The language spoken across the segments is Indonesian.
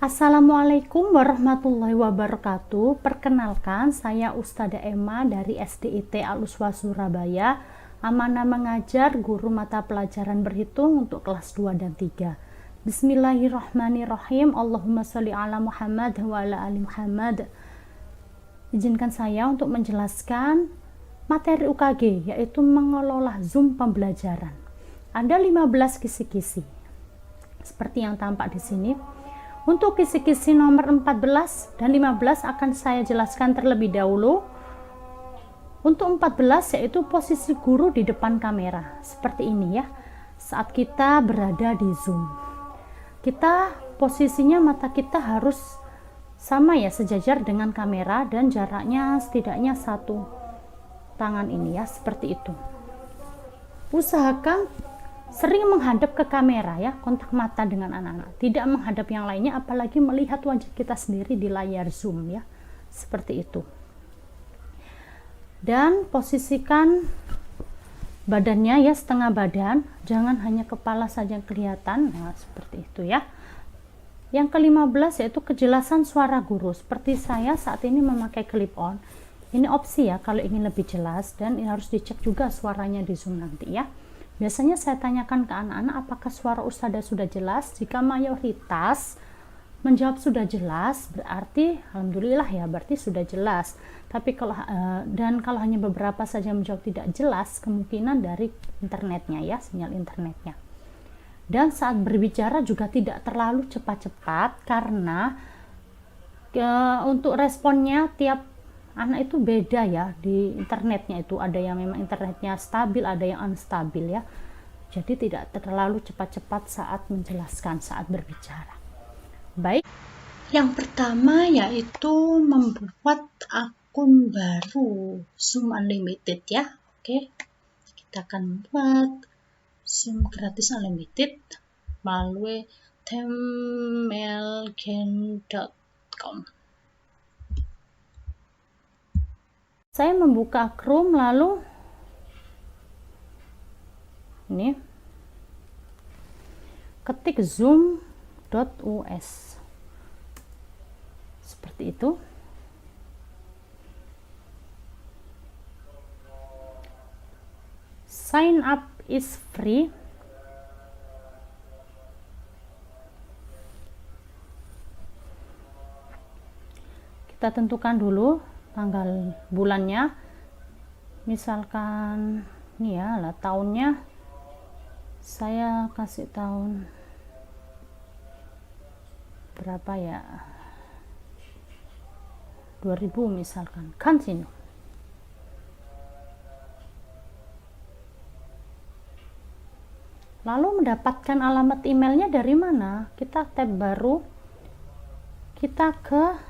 Assalamualaikum warahmatullahi wabarakatuh. Perkenalkan, saya Ustadzah Emma dari SDIT Al-Uswah Surabaya. Amanah mengajar, guru mata pelajaran berhitung untuk kelas 2 dan 3. Bismillahirrahmanirrahim. Allahumma sholli ala Muhammad wa ala ali Muhammad. Izinkan saya untuk menjelaskan materi UKG, yaitu mengelola Zoom pembelajaran. Ada 15 kisi-kisi. Seperti yang tampak di sini. Untuk kisi-kisi nomor 14 dan 15 akan saya jelaskan terlebih dahulu. Untuk 14 yaitu posisi guru di depan kamera. Seperti ini ya. Saat kita berada di Zoom. Kita posisinya mata kita harus sama ya, sejajar dengan kamera dan jaraknya setidaknya 1 tangan ini ya, seperti itu. Usahakan sering menghadap ke kamera ya, kontak mata dengan anak-anak, tidak menghadap yang lainnya, apalagi melihat wajah kita sendiri di layar Zoom ya, seperti itu. Dan posisikan badannya ya, setengah badan, jangan hanya kepala saja yang kelihatan. Nah, seperti itu ya. Yang ke-15 yaitu kejelasan suara guru. Seperti saya saat ini memakai clip on, ini opsi ya kalau ingin lebih jelas, dan ini harus dicek juga suaranya di Zoom nanti ya. Biasanya saya tanyakan ke anak-anak apakah suara Ustadzah sudah jelas. Jika mayoritas menjawab sudah jelas, berarti alhamdulillah ya, berarti sudah jelas. Tapi kalau kalau hanya beberapa saja menjawab tidak jelas, kemungkinan dari internetnya ya, sinyal internetnya. Dan saat berbicara juga tidak terlalu cepat-cepat, karena untuk responnya tiap anak itu beda ya. Di internetnya itu ada yang memang internetnya stabil, ada yang unstabil ya, jadi tidak terlalu cepat-cepat saat menjelaskan, saat berbicara. Baik, yang pertama yaitu membuat akun baru Zoom Unlimited ya. Oke, kita akan buat Zoom gratis Unlimited melalui temelgen.com. Saya membuka Chrome, lalu ini ketik zoom.us seperti itu. Sign up is free. Kita tentukan dulu tanggal bulannya, misalkan ini ya lah, tahunnya saya kasih tahun berapa ya, 2000 misalkan. Continue. Lalu mendapatkan alamat emailnya dari mana? Kita tab baru, kita ke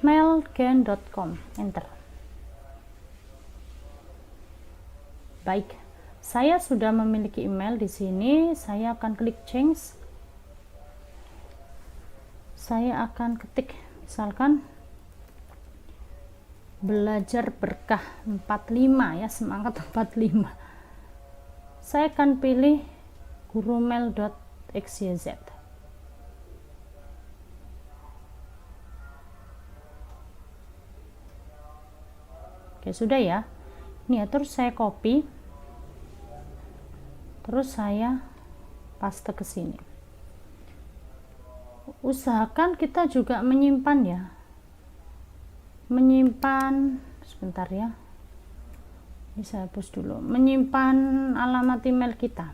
temelgen.com, enter. Baik, saya sudah memiliki email di sini. Saya akan klik change. Saya akan ketik misalkan belajar berkah 45 ya, semangat 45. Saya akan pilih gurumel.xyz. Oke, sudah ya. Ini ya, terus saya copy, terus saya paste ke sini. Usahakan kita juga menyimpan ya, sebentar ya, ini saya hapus dulu, menyimpan alamat email kita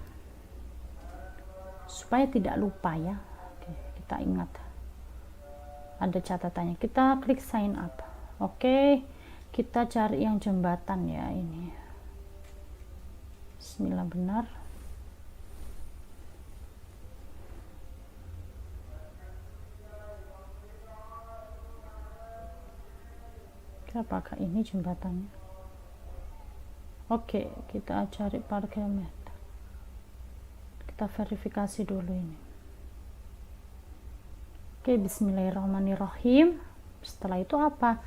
supaya tidak lupa ya. Oke, kita ingat, ada catatannya. Kita klik sign up. Oke, kita cari yang jembatan ya, ini bismillah, benar. Apakah ini jembatannya? Oke, kita cari parameter, kita verifikasi dulu ini. Oke, bismillahirrahmanirrahim. Setelah itu apa?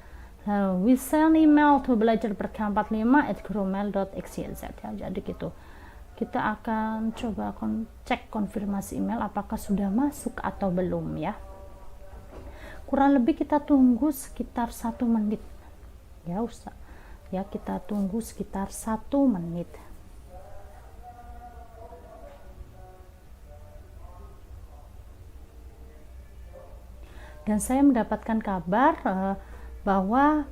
we send email to belajar berkah 45@gmail.xyz ya, jadi gitu. kita akan coba cek konfirmasi email apakah sudah masuk atau belum ya. Kurang lebih kita tunggu sekitar 1 menit ya Ustaz. Ya, kita tunggu sekitar 1 menit. Dan saya mendapatkan kabar bahwa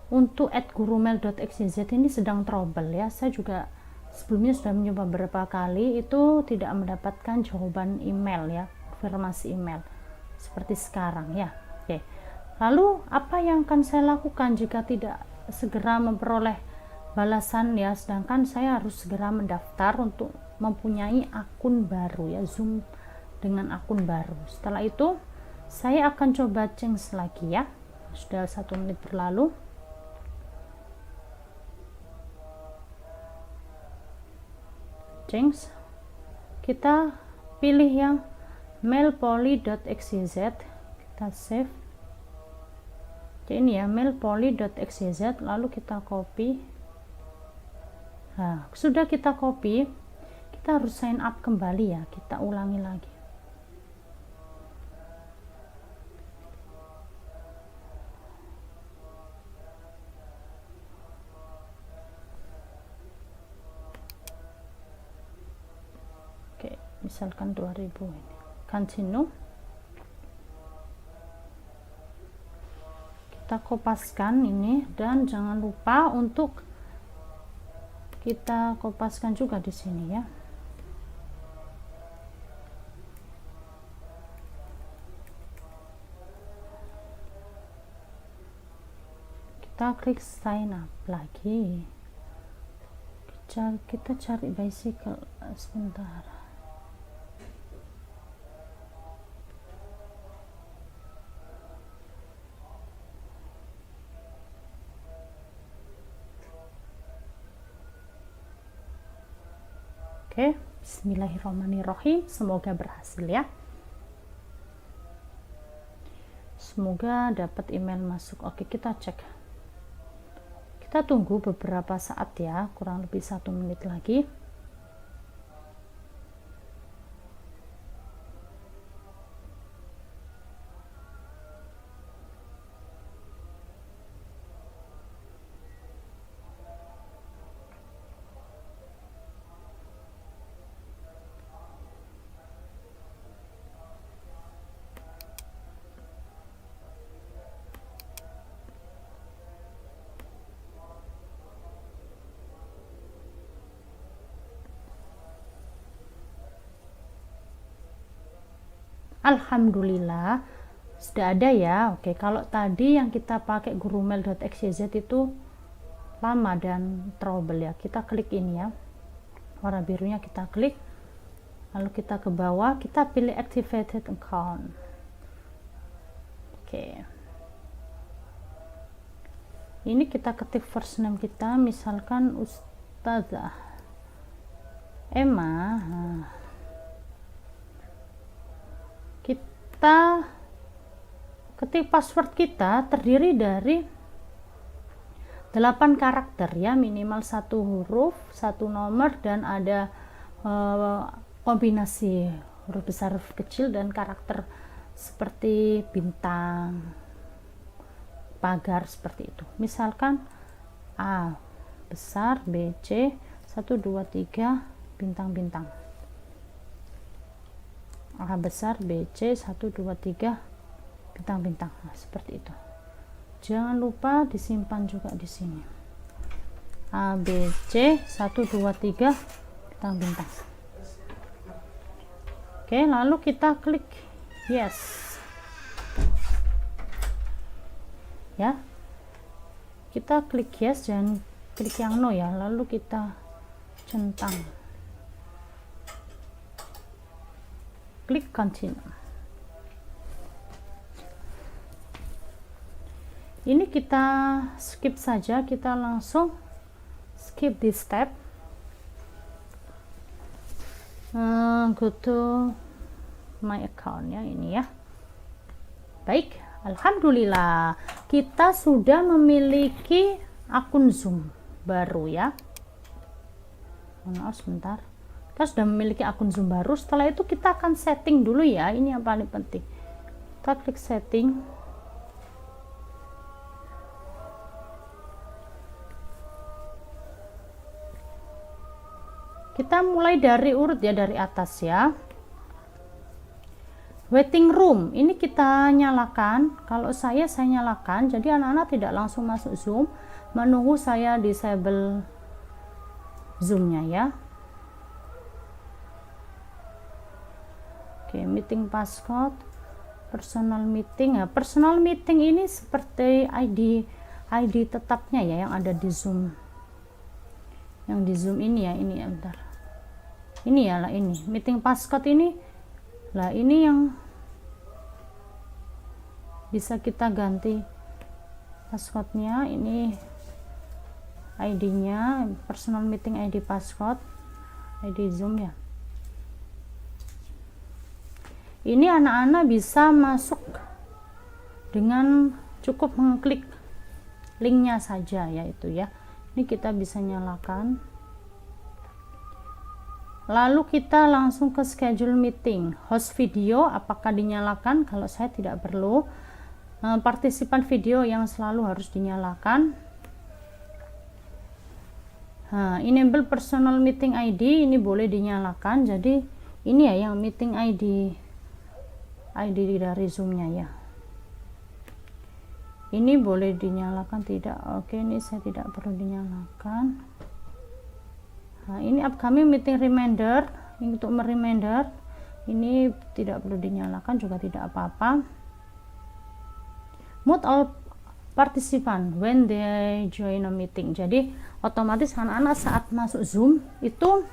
untuk @gurumail.xyz ini sedang trouble ya. Saya juga sebelumnya sudah mencoba beberapa kali, itu tidak mendapatkan jawaban email ya, konfirmasi email seperti sekarang ya. Oke. Lalu apa yang akan saya lakukan jika tidak segera memperoleh balasan ya, sedangkan saya harus segera mendaftar untuk mempunyai akun baru ya, Zoom dengan akun baru. Setelah itu saya akan coba change lagi ya. Sudah 1 menit berlalu. Change. Kita pilih yang mailpoly.xyz, kita save. Jadi ini ya, mailpoly.xyz, lalu kita copy. Nah, sudah kita copy, kita harus sign up kembali ya, kita ulangi lagi. Misalkan 2000 ini, continue. Kita kopaskan ini, dan jangan lupa untuk kita kopaskan juga di sini ya. Kita klik sign up lagi. Kita cari bicycle sebentar. Oke, bismillahirrahmanirrahim. Semoga berhasil ya. Semoga dapat email masuk. Oke, kita cek. Kita tunggu beberapa saat ya, kurang lebih 1 menit lagi. Alhamdulillah sudah ada ya. Oke, kalau tadi yang kita pakai gurumail.xyz itu lama dan trouble ya, kita klik ini ya, warna birunya kita klik, lalu kita ke bawah, kita pilih activated account. Oke, ini kita ketik first name kita, misalkan Ustazah Emma. Kita ketik password kita terdiri dari 8 karakter ya, minimal 1 huruf, 1 nomor, dan ada kombinasi huruf besar, huruf kecil, dan karakter seperti bintang, pagar, seperti itu. Misalkan A besar, B, C, 1, 2, 3, bintang-bintang. A besar, B, C, 1, 2, 3, bintang-bintang. Nah, seperti itu. Jangan lupa disimpan juga di sini. A, B, C, 1, 2, 3, bintang-bintang. Oke, lalu kita klik yes. Ya. Kita klik yes, jangan klik yang no ya. Lalu kita centang. Klik continue. Ini kita skip saja, kita langsung skip this step. Go to my account ya, ini ya. Baik, alhamdulillah kita sudah memiliki akun Zoom baru ya. Maaf sebentar. kita sudah memiliki akun Zoom baru. Setelah itu kita akan setting dulu ya, ini yang paling penting. Kita klik setting. Kita mulai dari urut ya, dari atas ya. Waiting room ini kita nyalakan. Kalau saya nyalakan, jadi anak-anak tidak langsung masuk Zoom, menunggu saya disable Zoom-nya ya. Oke, meeting passcode, personal meeting. Nah, personal meeting ini seperti ID tetapnya ya yang ada di Zoom. Yang di Zoom ini ya, ini ya, bentar. Ini ya lah, ini meeting passcode ini lah, ini yang bisa kita ganti passcode-nya. Ini ID-nya, personal meeting ID passcode, ID Zoom ya. Ini anak-anak bisa masuk dengan cukup mengklik linknya saja, yaitu ya. Ini kita bisa nyalakan. Lalu kita langsung ke schedule meeting. Host video apakah dinyalakan? Kalau saya tidak perlu. Partisipan video yang selalu harus dinyalakan. Enable personal meeting ID ini boleh dinyalakan. Jadi ini ya yang meeting ID dari Zoom-nya ya. Ini boleh dinyalakan tidak? Oke, ini saya tidak perlu dinyalakan. Nah, ini upcoming meeting reminder, ini untuk mereminder, ini tidak perlu dinyalakan juga tidak apa-apa. Mute all participant when they join a meeting. Jadi otomatis anak-anak saat masuk Zoom itu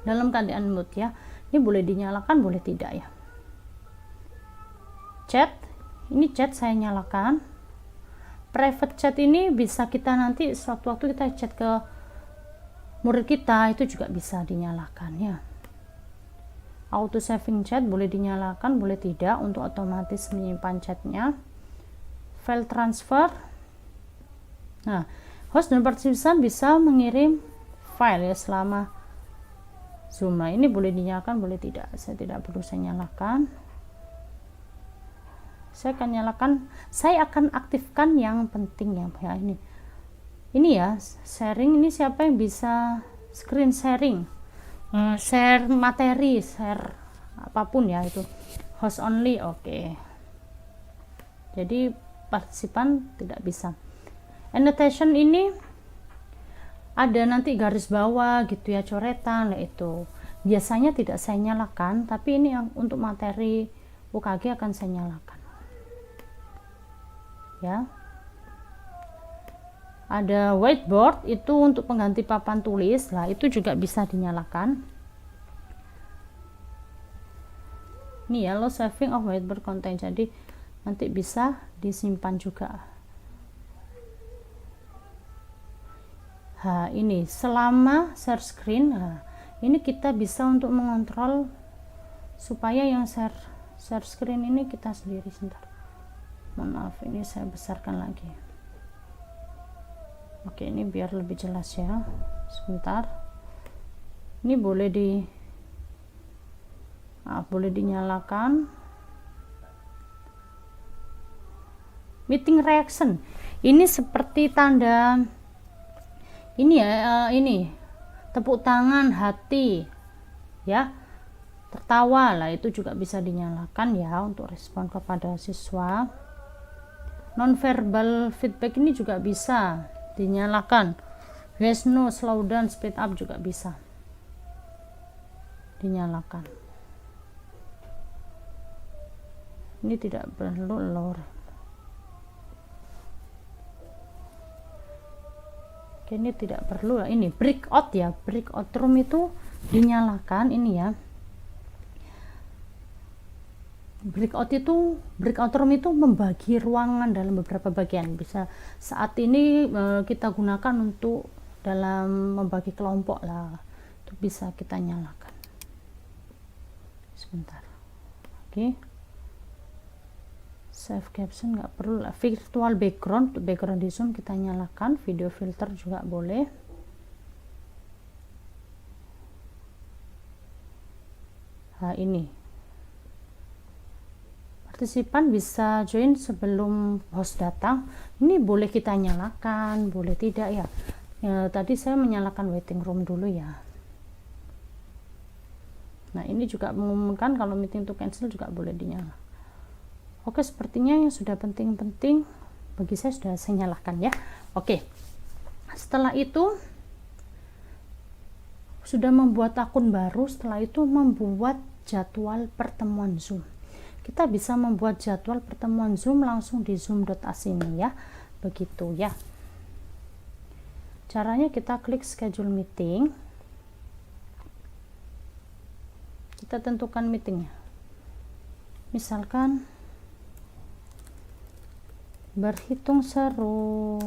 dalam keadaan mute ya. Ini boleh dinyalakan, boleh tidak ya. Chat, ini chat saya nyalakan. Private chat ini bisa kita nanti suatu waktu kita chat ke murid kita, itu juga bisa dinyalakan ya. Auto saving chat boleh dinyalakan, boleh tidak, untuk otomatis menyimpan chatnya. File transfer, nah host dan partisipan bisa mengirim file ya selama Zoom. Nah, ini boleh dinyalakan, boleh tidak. Saya tidak perlu saya nyalakan. Saya akan nyalakan, saya akan aktifkan yang penting ya ini ya, sharing. Ini siapa yang bisa screen sharing, share materi, share apapun ya, itu host only. Oke. Jadi partisipan tidak bisa. Annotation ini ada nanti garis bawah gitu ya, coretan. Nah, itu biasanya tidak saya nyalakan, tapi ini yang untuk materi UKG akan saya nyalakan ya. Ada whiteboard, itu untuk pengganti papan tulis lah, itu juga bisa dinyalakan. Ini ya, low saving of whiteboard content, jadi nanti bisa disimpan juga. Ini selama share screen, ini kita bisa untuk mengontrol supaya yang share screen ini kita sendiri. Sebentar, mohon maaf, ini saya besarkan lagi. Oke, ini biar lebih jelas ya. Sebentar. Ini boleh boleh dinyalakan. Meeting reaction. Ini seperti tanda ini ya, ini tepuk tangan, hati ya, tertawa lah, itu juga bisa dinyalakan ya untuk respon kepada siswa. Non-verbal feedback ini juga bisa dinyalakan. Yes, no, slow down, speed up juga bisa dinyalakan. Ini tidak perlu lower. Oke, ini tidak perlu. Ini breakout ya, breakout room itu dinyalakan. Ini ya, breakout room itu membagi ruangan dalam beberapa bagian. Bisa saat ini kita gunakan untuk dalam membagi kelompok lah, itu bisa kita nyalakan. Sebentar. Oke. Save caption nggak perlu lah. Virtual background, untuk background di Zoom kita nyalakan. Video filter juga boleh. Nah, ini partisipan bisa join sebelum host datang. Ini boleh kita nyalakan, boleh tidak ya. Tadi saya menyalakan waiting room dulu ya. Nah, ini juga mengumumkan kalau meeting to cancel juga boleh dinyalakan. Oke, sepertinya yang sudah penting-penting bagi saya sudah saya nyalakan ya. Oke, setelah itu sudah membuat akun baru, setelah itu membuat jadwal pertemuan Zoom. Kita bisa membuat jadwal pertemuan Zoom langsung di zoom.as ini ya, begitu ya. Caranya kita klik schedule meeting, kita tentukan meetingnya, misalkan berhitung seru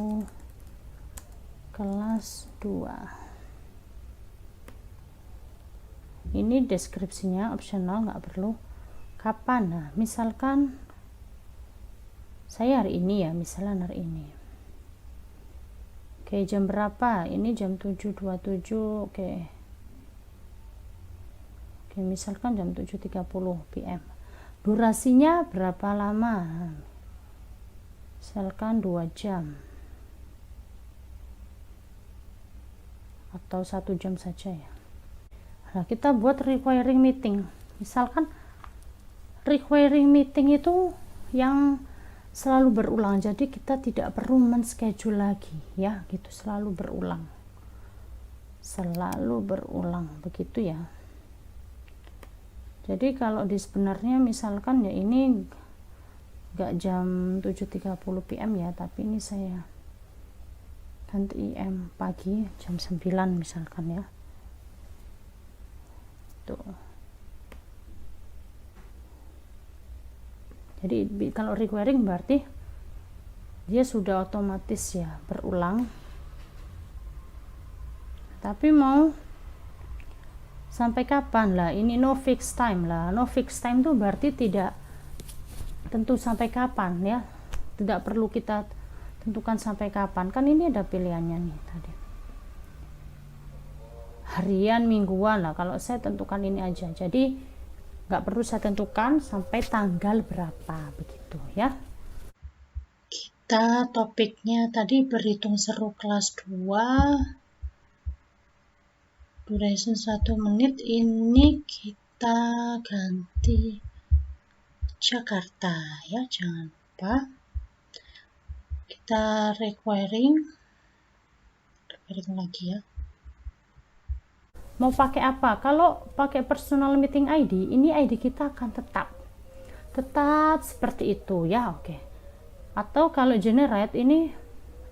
kelas 2. Ini deskripsinya opsional, nggak perlu. Kapan? Nah, misalkan saya hari ini ya, misalnya hari ini. Oke, jam berapa? Ini jam 7.27. Oke, misalkan jam 7.30 PM. Durasinya berapa lama? Misalkan 2 jam. Atau 1 jam saja ya. Nah, kita buat requiring meeting. Misalkan requiring meeting itu yang selalu berulang, jadi kita tidak perlu men-schedule lagi ya, gitu, selalu berulang begitu ya. Jadi kalau di sebenarnya misalkan ya ini enggak jam 7.30 PM ya, tapi ini saya ganti IM pagi jam 9 misalkan ya. Tuh. Jadi kalau requiring berarti dia sudah otomatis ya berulang. Tapi mau sampai kapan lah? Ini no fixed time lah. No fixed time tuh berarti tidak tentu sampai kapan ya. Tidak perlu kita tentukan sampai kapan. Kan ini ada pilihannya nih tadi. Harian, mingguan lah. Kalau saya tentukan ini aja. Jadi nggak perlu saya tentukan sampai tanggal berapa begitu ya. Kita topiknya tadi berhitung seru kelas 2, duration 1 menit. Ini kita ganti Jakarta ya, jangan lupa. Kita requiring lagi ya. Mau pakai apa? Kalau pakai personal meeting ID, ini ID kita akan tetap seperti itu ya. Oke. Atau kalau generate ini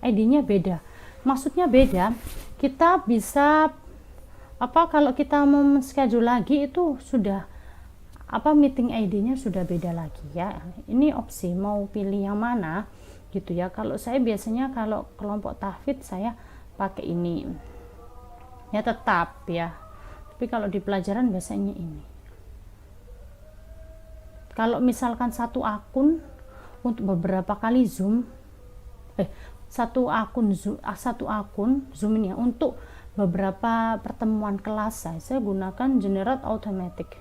ID-nya beda. Maksudnya beda, kita bisa kalau kita mau schedule lagi itu sudah meeting ID-nya sudah beda lagi ya. Ini opsi mau pilih yang mana gitu ya. Kalau saya biasanya kalau kelompok tahfidz saya pakai ini ya, tetap ya. Tapi kalau di pelajaran biasanya ini. Kalau misalkan satu akun untuk beberapa kali Zoom, satu akun Zoom ini ya, untuk beberapa pertemuan kelas saya gunakan generate automatic.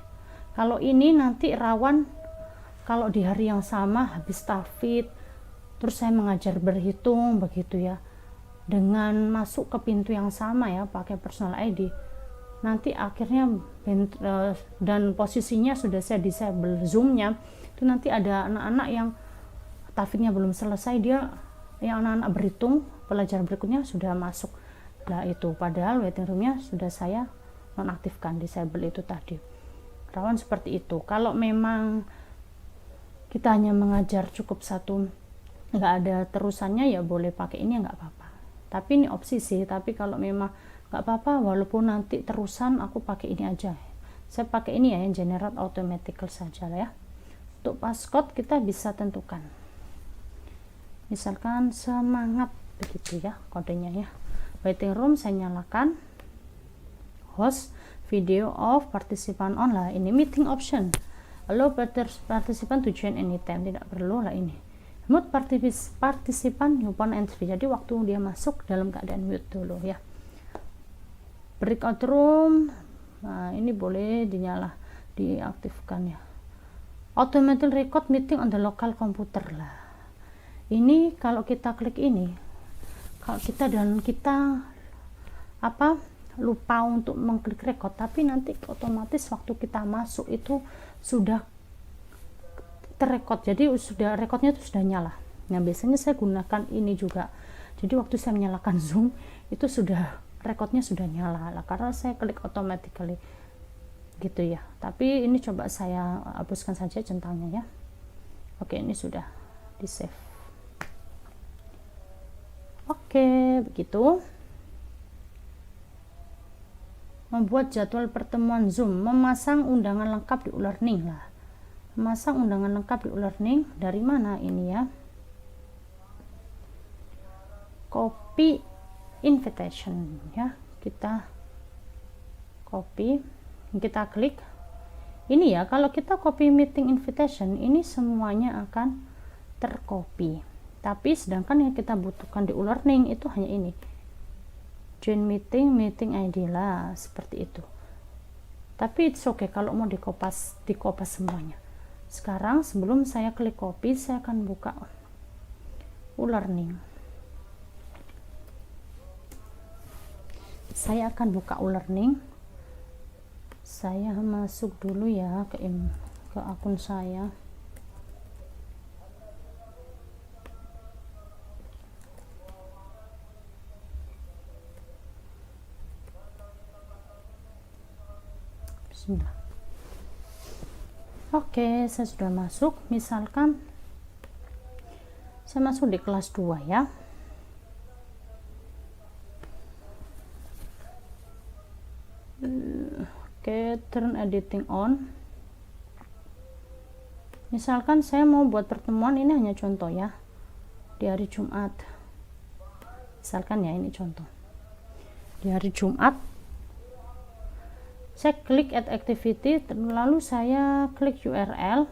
Kalau ini nanti rawan kalau di hari yang sama habis tahfidz terus saya mengajar berhitung begitu ya, dengan masuk ke pintu yang sama ya pakai personal ID, nanti akhirnya dan posisinya sudah saya disable Zoom-nya, itu nanti ada anak-anak yang tahfidznya belum selesai, dia yang anak-anak berhitung pelajaran berikutnya sudah masuk. Nah itu padahal waiting room-nya sudah saya nonaktifkan, disable itu tadi. Rawan seperti itu. Kalau memang kita hanya mengajar cukup satu, nggak ada terusannya, ya boleh pakai ini, nggak apa-apa. Tapi ini opsi sih. Tapi kalau memang nggak apa-apa, walaupun nanti terusan aku pakai ini aja. Saya pakai ini ya, yang generate automatical saja lah ya. Untuk passcode kita bisa tentukan. Misalkan semangat begitu ya kodenya ya. Waiting room saya nyalakan. Host, video off, partisipan on lah. Ini meeting option. Allow partisipan to join anytime, tidak perlu lah ini. Mute partisipan upon entry, jadi waktu dia masuk dalam keadaan mute dulu ya. Breakout room, nah ini boleh dinyala. diaktifkan ya. Automatic record meeting on the local computer lah. Ini kalau kita klik ini, kalau kita lupa untuk mengklik record, tapi nanti otomatis waktu kita masuk itu sudah terrekod, jadi sudah rekodnya itu sudah nyala. Nah biasanya saya gunakan ini juga, jadi waktu saya menyalakan Zoom itu sudah rekodnya sudah nyala lah, karena saya klik automatically gitu ya. Tapi ini coba saya hapuskan saja centangnya ya. Oke, ini sudah di save. Oke, begitu. Membuat jadwal pertemuan Zoom, memasang undangan lengkap di e-learning lah. Memasang undangan lengkap di e-learning dari mana ini ya? Copy invitation ya. Kita copy, kita klik. Ini ya, kalau kita copy meeting invitation, ini semuanya akan tercopy. Tapi sedangkan yang kita butuhkan di e-learning itu hanya ini. Join meeting ID lah, seperti itu. Tapi it's okay kalau mau dikopas semuanya. Sekarang sebelum saya klik copy, saya akan buka e-learning. Saya akan buka e-learning. Saya masuk dulu ya ke akun saya. Bismillah. Oke, saya sudah masuk. Misalkan saya masuk di kelas 2 ya. Oke, turn editing on. Misalkan saya mau buat pertemuan, ini hanya contoh ya, di hari Jumat. Misalkan ya, ini contoh. Di hari Jumat, saya klik add activity, lalu saya klik URL.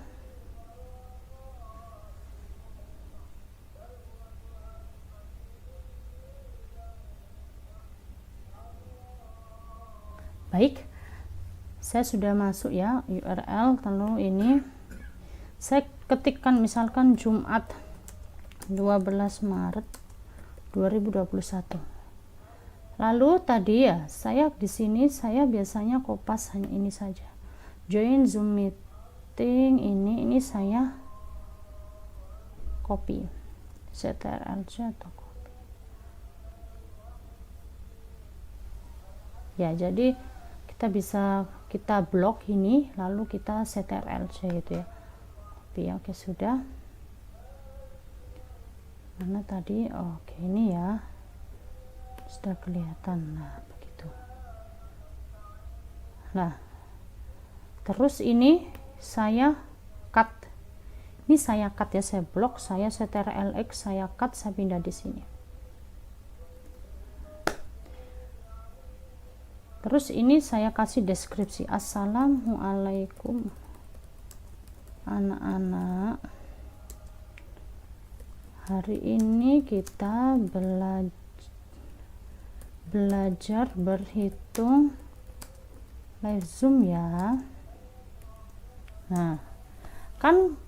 Baik, saya sudah masuk ya URL, lalu ini saya ketikkan misalkan Jumat 12 Maret 2021. Lalu tadi ya, saya di sini saya biasanya kopas hanya ini saja. Join Zoom meeting ini saya copy. Ctrl atau copy. Ya, jadi kita blok ini, lalu kita Ctrl gitu ya. Copy. Oke, sudah. Mana tadi? Oke, ini ya. Sudah kelihatan. Nah, begitu. Nah, terus ini saya cut. Ini saya cut ya, saya blok, saya Ctrl X, saya cut, saya pindah di sini. Terus ini saya kasih deskripsi. Assalamualaikum anak-anak, hari ini kita belajar berhitung live Zoom ya. Nah, kan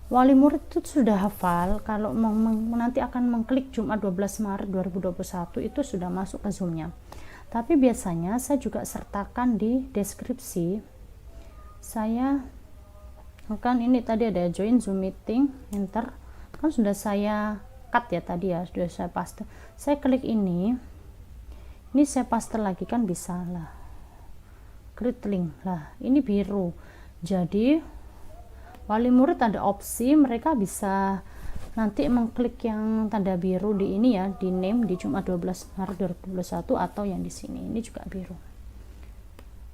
wali murid itu sudah hafal kalau nanti akan mengklik Jumat 12 Maret 2021 itu sudah masuk ke Zoom-nya. Tapi biasanya saya juga sertakan di deskripsi. Saya kan ini tadi ada join Zoom meeting, enter. Kan sudah saya cut ya tadi ya, sudah saya paste. Saya klik ini saya paste lagi kan bisa lah. Create link lah, ini biru. Jadi wali murid ada opsi mereka bisa nanti mengklik yang tanda biru di ini ya, di name di Jumat 12 Maret 2021 atau yang di sini, ini juga biru.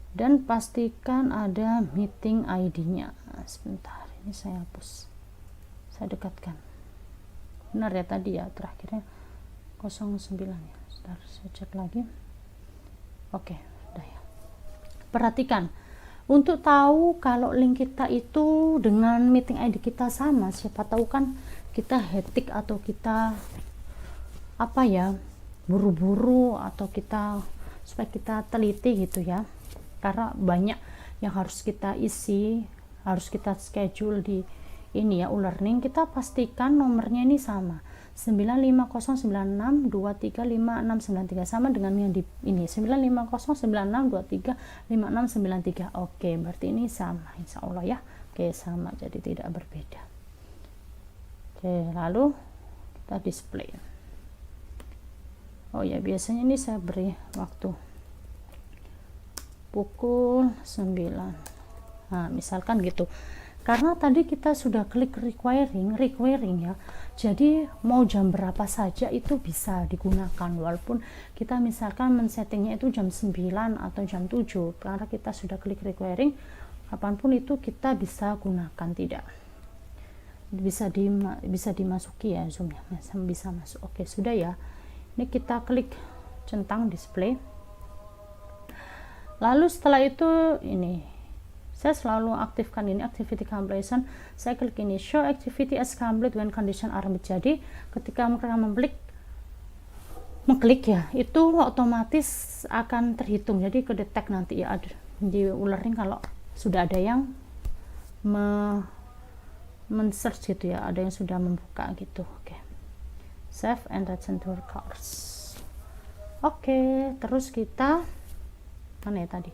Dan pastikan ada meeting ID-nya. Sebentar, ini saya hapus, saya dekatkan. Benar ya tadi ya, terakhirnya 09 ya. Sebentar, saya cek lagi. Oke, udah ya. Perhatikan, untuk tahu kalau link kita itu dengan meeting ID kita sama, siapa tahu kan kita hektik atau kita buru-buru atau kita supaya kita teliti gitu ya, karena banyak yang harus kita isi, harus kita schedule di ini ya, e-learning, kita pastikan nomornya ini sama, 95096235693, sama dengan yang di ini 95096235693. Oke, berarti ini sama insya Allah ya. Oke, sama, jadi tidak berbeda. Oke, lalu kita display. Oh ya, biasanya ini saya beri waktu pukul 9. Nah, misalkan gitu. Karena tadi kita sudah klik requiring ya. Jadi mau jam berapa saja itu bisa digunakan, walaupun kita misalkan men-settingnya itu jam 9 atau jam 7. Karena kita sudah klik requiring, kapanpun itu kita bisa gunakan, tidak bisa dimasuki ya zoomnya, bisa masuk. Oke, sudah ya. Ini kita klik centang display. Lalu setelah itu ini saya selalu aktifkan ini activity completion. Saya klik ini show activity as complete when condition are met. Jadi ketika mereka mengklik ya, itu otomatis akan terhitung. Jadi kedetek nanti ya di e-learning kalau sudah ada yang men-search gitu ya, ada yang sudah membuka gitu. Oke. Save and return to course. Oke, terus kita mana ya tadi?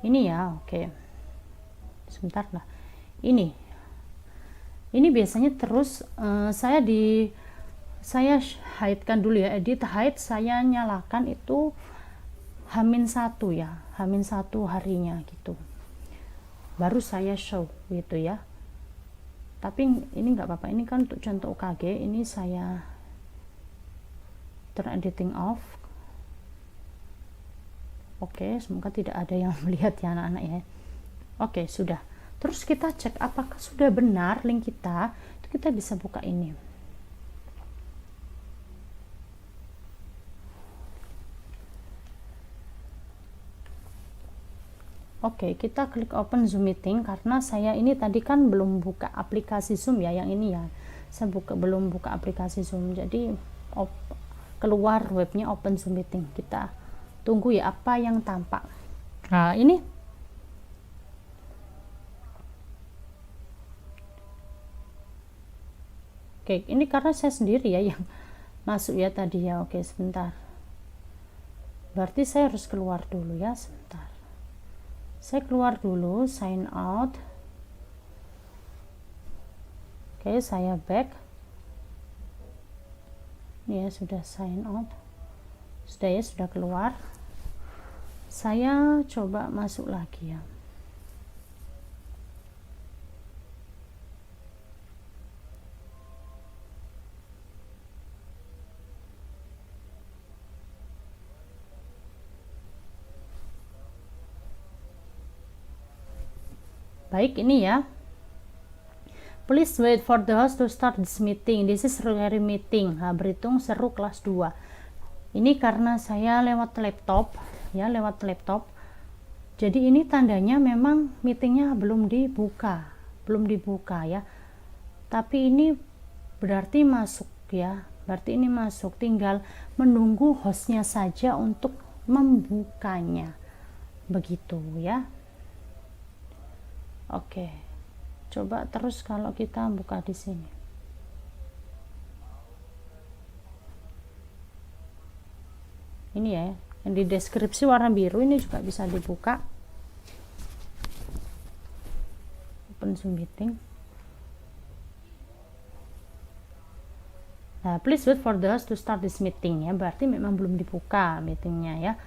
Ini ya, oke. Sebentar lah. Ini biasanya terus saya hide-kan dulu ya, edit hide, saya nyalakan itu H-1 ya, H-1 harinya gitu. Baru saya show gitu ya. Tapi ini nggak apa-apa, ini kan untuk contoh UKG, ini saya turn editing off. Oke, semoga tidak ada yang melihat ya anak-anak ya. Oke, sudah. Terus kita cek apakah sudah benar link kita, itu kita bisa buka ini. Oke, kita klik open Zoom meeting, karena saya ini tadi kan belum buka aplikasi Zoom ya, yang ini ya. Saya belum buka aplikasi Zoom. Jadi keluar webnya open Zoom meeting. Kita tunggu ya apa yang tampak. Nah, ini oke, ini karena saya sendiri ya yang masuk ya tadi ya. Oke, sebentar. Berarti saya harus keluar dulu ya, sebentar. Saya keluar dulu, sign out. Oke, saya back. Ini ya, sudah sign out. Sudah ya, sudah keluar. Saya coba masuk lagi ya. Baik, ini ya. Please wait for the host to start this meeting. This is recording meeting. Nah, berhitung seru kelas 2. Ini karena saya lewat laptop ya, lewat laptop. Jadi ini tandanya memang meetingnya belum dibuka ya. Tapi ini berarti masuk ya. Berarti ini masuk, tinggal menunggu hostnya saja untuk membukanya. Begitu ya. Oke, coba terus kalau kita buka di sini. Ini ya, yang di deskripsi warna biru ini juga bisa dibuka. Open Zoom meeting. Nah, please wait for the host to start this meeting ya. Berarti memang belum dibuka meetingnya ya.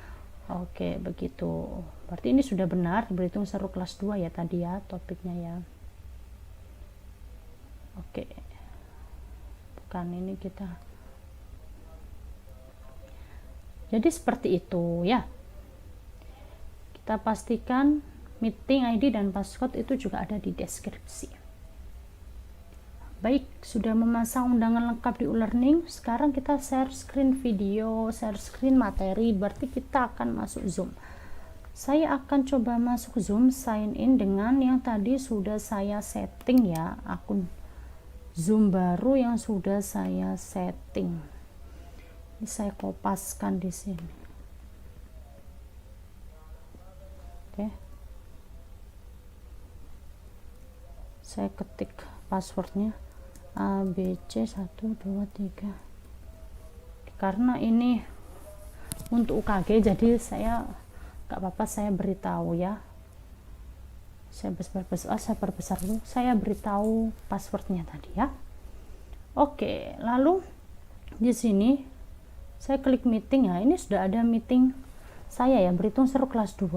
Oke, begitu. Berarti ini sudah benar, berhitung seru kelas 2 ya tadi ya topiknya ya. Oke. Bukan ini kita. Jadi seperti itu ya. Kita pastikan meeting ID dan passcode itu juga ada di deskripsi. Baik, sudah memasang undangan lengkap di e-learning. Sekarang kita share screen video, share screen materi, berarti kita akan masuk Zoom. Saya akan coba masuk Zoom, sign in dengan yang tadi sudah saya setting ya, akun Zoom baru yang sudah saya setting. Ini saya kopaskan di sini. Oke. saya ketik passwordnya ABC123 karena ini untuk UKG, jadi saya nggak apa-apa saya beritahu ya, saya perbesar dulu, saya beritahu passwordnya tadi ya. Oke, lalu di sini saya klik meeting ya, ini sudah ada meeting saya ya, berhitung seru kelas 2.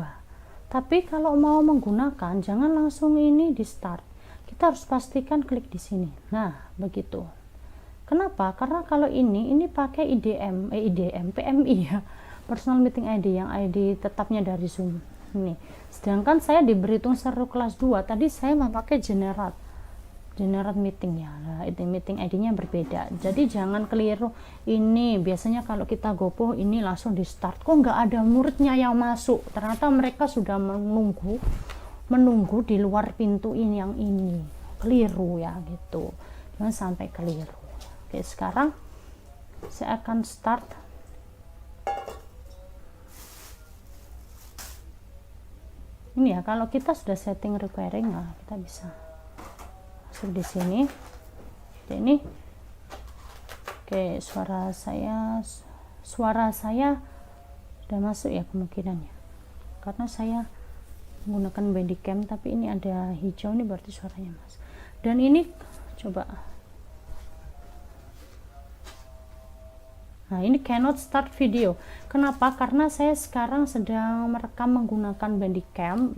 Tapi kalau mau menggunakan jangan langsung ini di start, kita harus pastikan klik di sini. Nah begitu. Kenapa? Karena kalau ini pakai PMI ya, personal meeting ID, yang ID tetapnya dari Zoom ini. Sedangkan saya di berhitung seru kelas 2 tadi saya memakai generate meeting ya. Nah, itu meeting ID-nya berbeda. Jadi jangan keliru. Ini biasanya kalau kita gopoh ini langsung di start, kok nggak ada muridnya yang masuk. Ternyata mereka sudah menunggu di luar pintu ini, yang ini. Keliru ya gitu. Jangan sampai keliru. Oke, sekarang saya akan start. Ini ya, kalau kita sudah setting requiring, nah kita bisa masuk di sini. Jadi ini oke, suara saya sudah masuk ya kemungkinannya, karena saya menggunakan Bandicam, tapi ini ada hijau, ini berarti suaranya mas. Dan ini coba, nah ini cannot start video. Kenapa? Karena saya sekarang sedang merekam menggunakan Bandicam,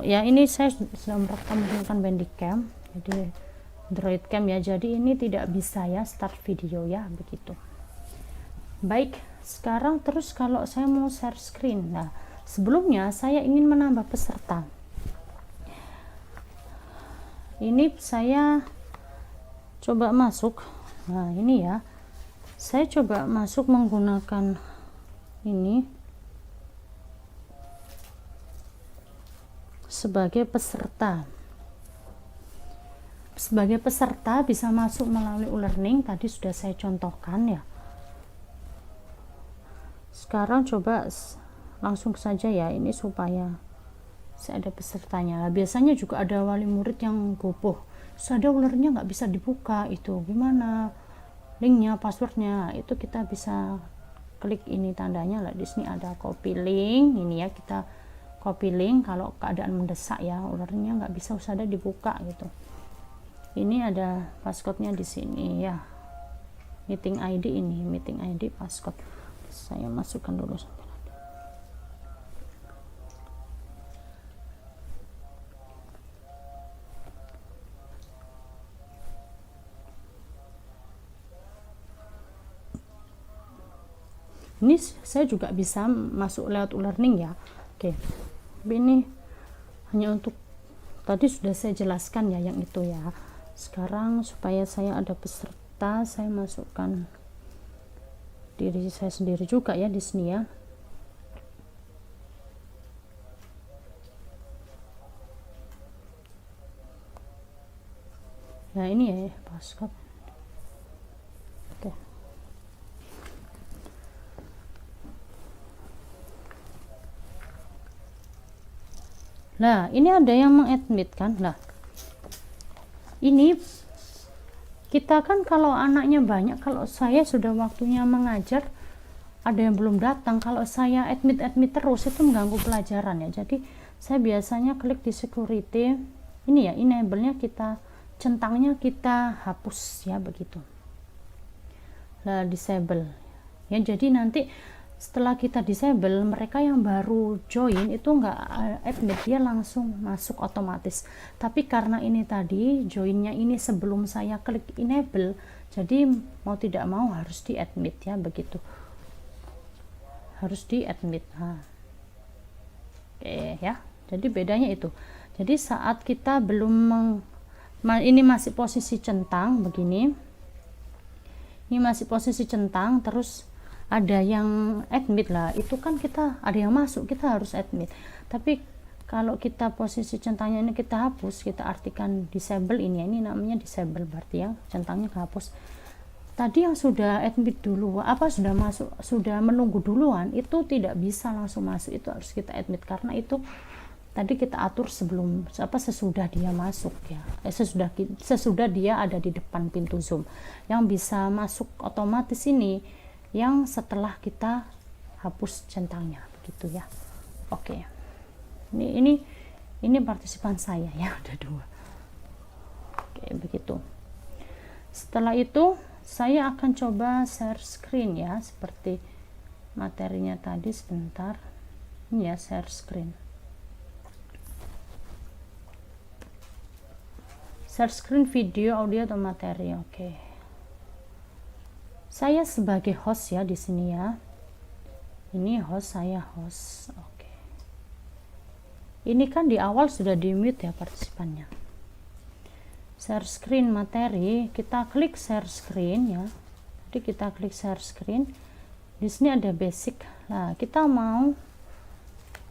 ya ini saya sedang merekam menggunakan Bandicam, jadi Android Cam ya, jadi ini tidak bisa ya start video ya, begitu. Baik, sekarang terus kalau saya mau share screen, nah sebelumnya saya ingin menambah peserta. Ini saya coba masuk, nah ini ya, saya coba masuk menggunakan ini sebagai peserta. Sebagai peserta bisa masuk melalui e-learning, tadi sudah saya contohkan ya. Sekarang coba langsung saja ya, ini supaya saya ada pesertanya. Biasanya juga ada wali murid yang gopoh, ada ulernya nggak bisa dibuka, itu gimana linknya, passwordnya, itu kita bisa klik ini tandanya lah, di sini ada copy link, ini ya kita copy link kalau keadaan mendesak ya, ulernya nggak bisa usada dibuka gitu. Ini ada passcode-nya di sini ya, meeting ID, ini meeting ID passcode, saya masukkan dulu sampai nanti. Ini saya juga bisa masuk lewat e-learning ya. Oke, ini hanya untuk tadi sudah saya jelaskan ya yang itu ya. Sekarang supaya saya ada peserta, saya masukkan diri saya sendiri juga ya di sini ya. Nah ini ya passcode. Oke. Nah ini ada yang mengadmit kan. Nah ini kita kan kalau anaknya banyak, kalau saya sudah waktunya mengajar ada yang belum datang, kalau saya admit terus itu mengganggu pelajaran ya. Jadi saya biasanya klik di security ini ya, enable-nya kita, centangnya kita hapus ya, begitu. Nah disable ya, jadi nanti setelah kita disable, mereka yang baru join itu nggak admit, dia langsung masuk otomatis. Tapi karena ini tadi joinnya ini sebelum saya klik enable, jadi mau tidak mau harus di admit ya, begitu, harus di admit. Nah, oke ya, jadi bedanya itu. Jadi saat kita belum ini masih posisi centang begini, ini masih posisi centang, terus ada yang admit lah, itu kan kita ada yang masuk, kita harus admit. Tapi kalau kita posisi centangnya ini kita hapus, kita artikan disable ini namanya disable, berarti yang centangnya kehapus. Tadi yang sudah admit dulu, sudah masuk, sudah menunggu duluan, itu tidak bisa langsung masuk, itu harus kita admit, karena itu tadi kita atur sesudah dia masuk ya, sesudah dia ada di depan pintu Zoom. Yang bisa masuk otomatis ini yang setelah kita hapus centangnya, begitu ya. Oke, ini partisipan saya ya, ada 2. Oke, begitu. Setelah itu saya akan coba share screen ya, seperti materinya tadi. Sebentar, ini ya, share screen. Share screen video, audio atau materi. Oke. Saya sebagai host ya di sini ya. Ini host, saya host. Oke. Ini kan di awal sudah di mute ya partisipannya. Share screen materi, kita klik share screen ya. Jadi kita klik share screen. Di sini ada basic. Nah, kita mau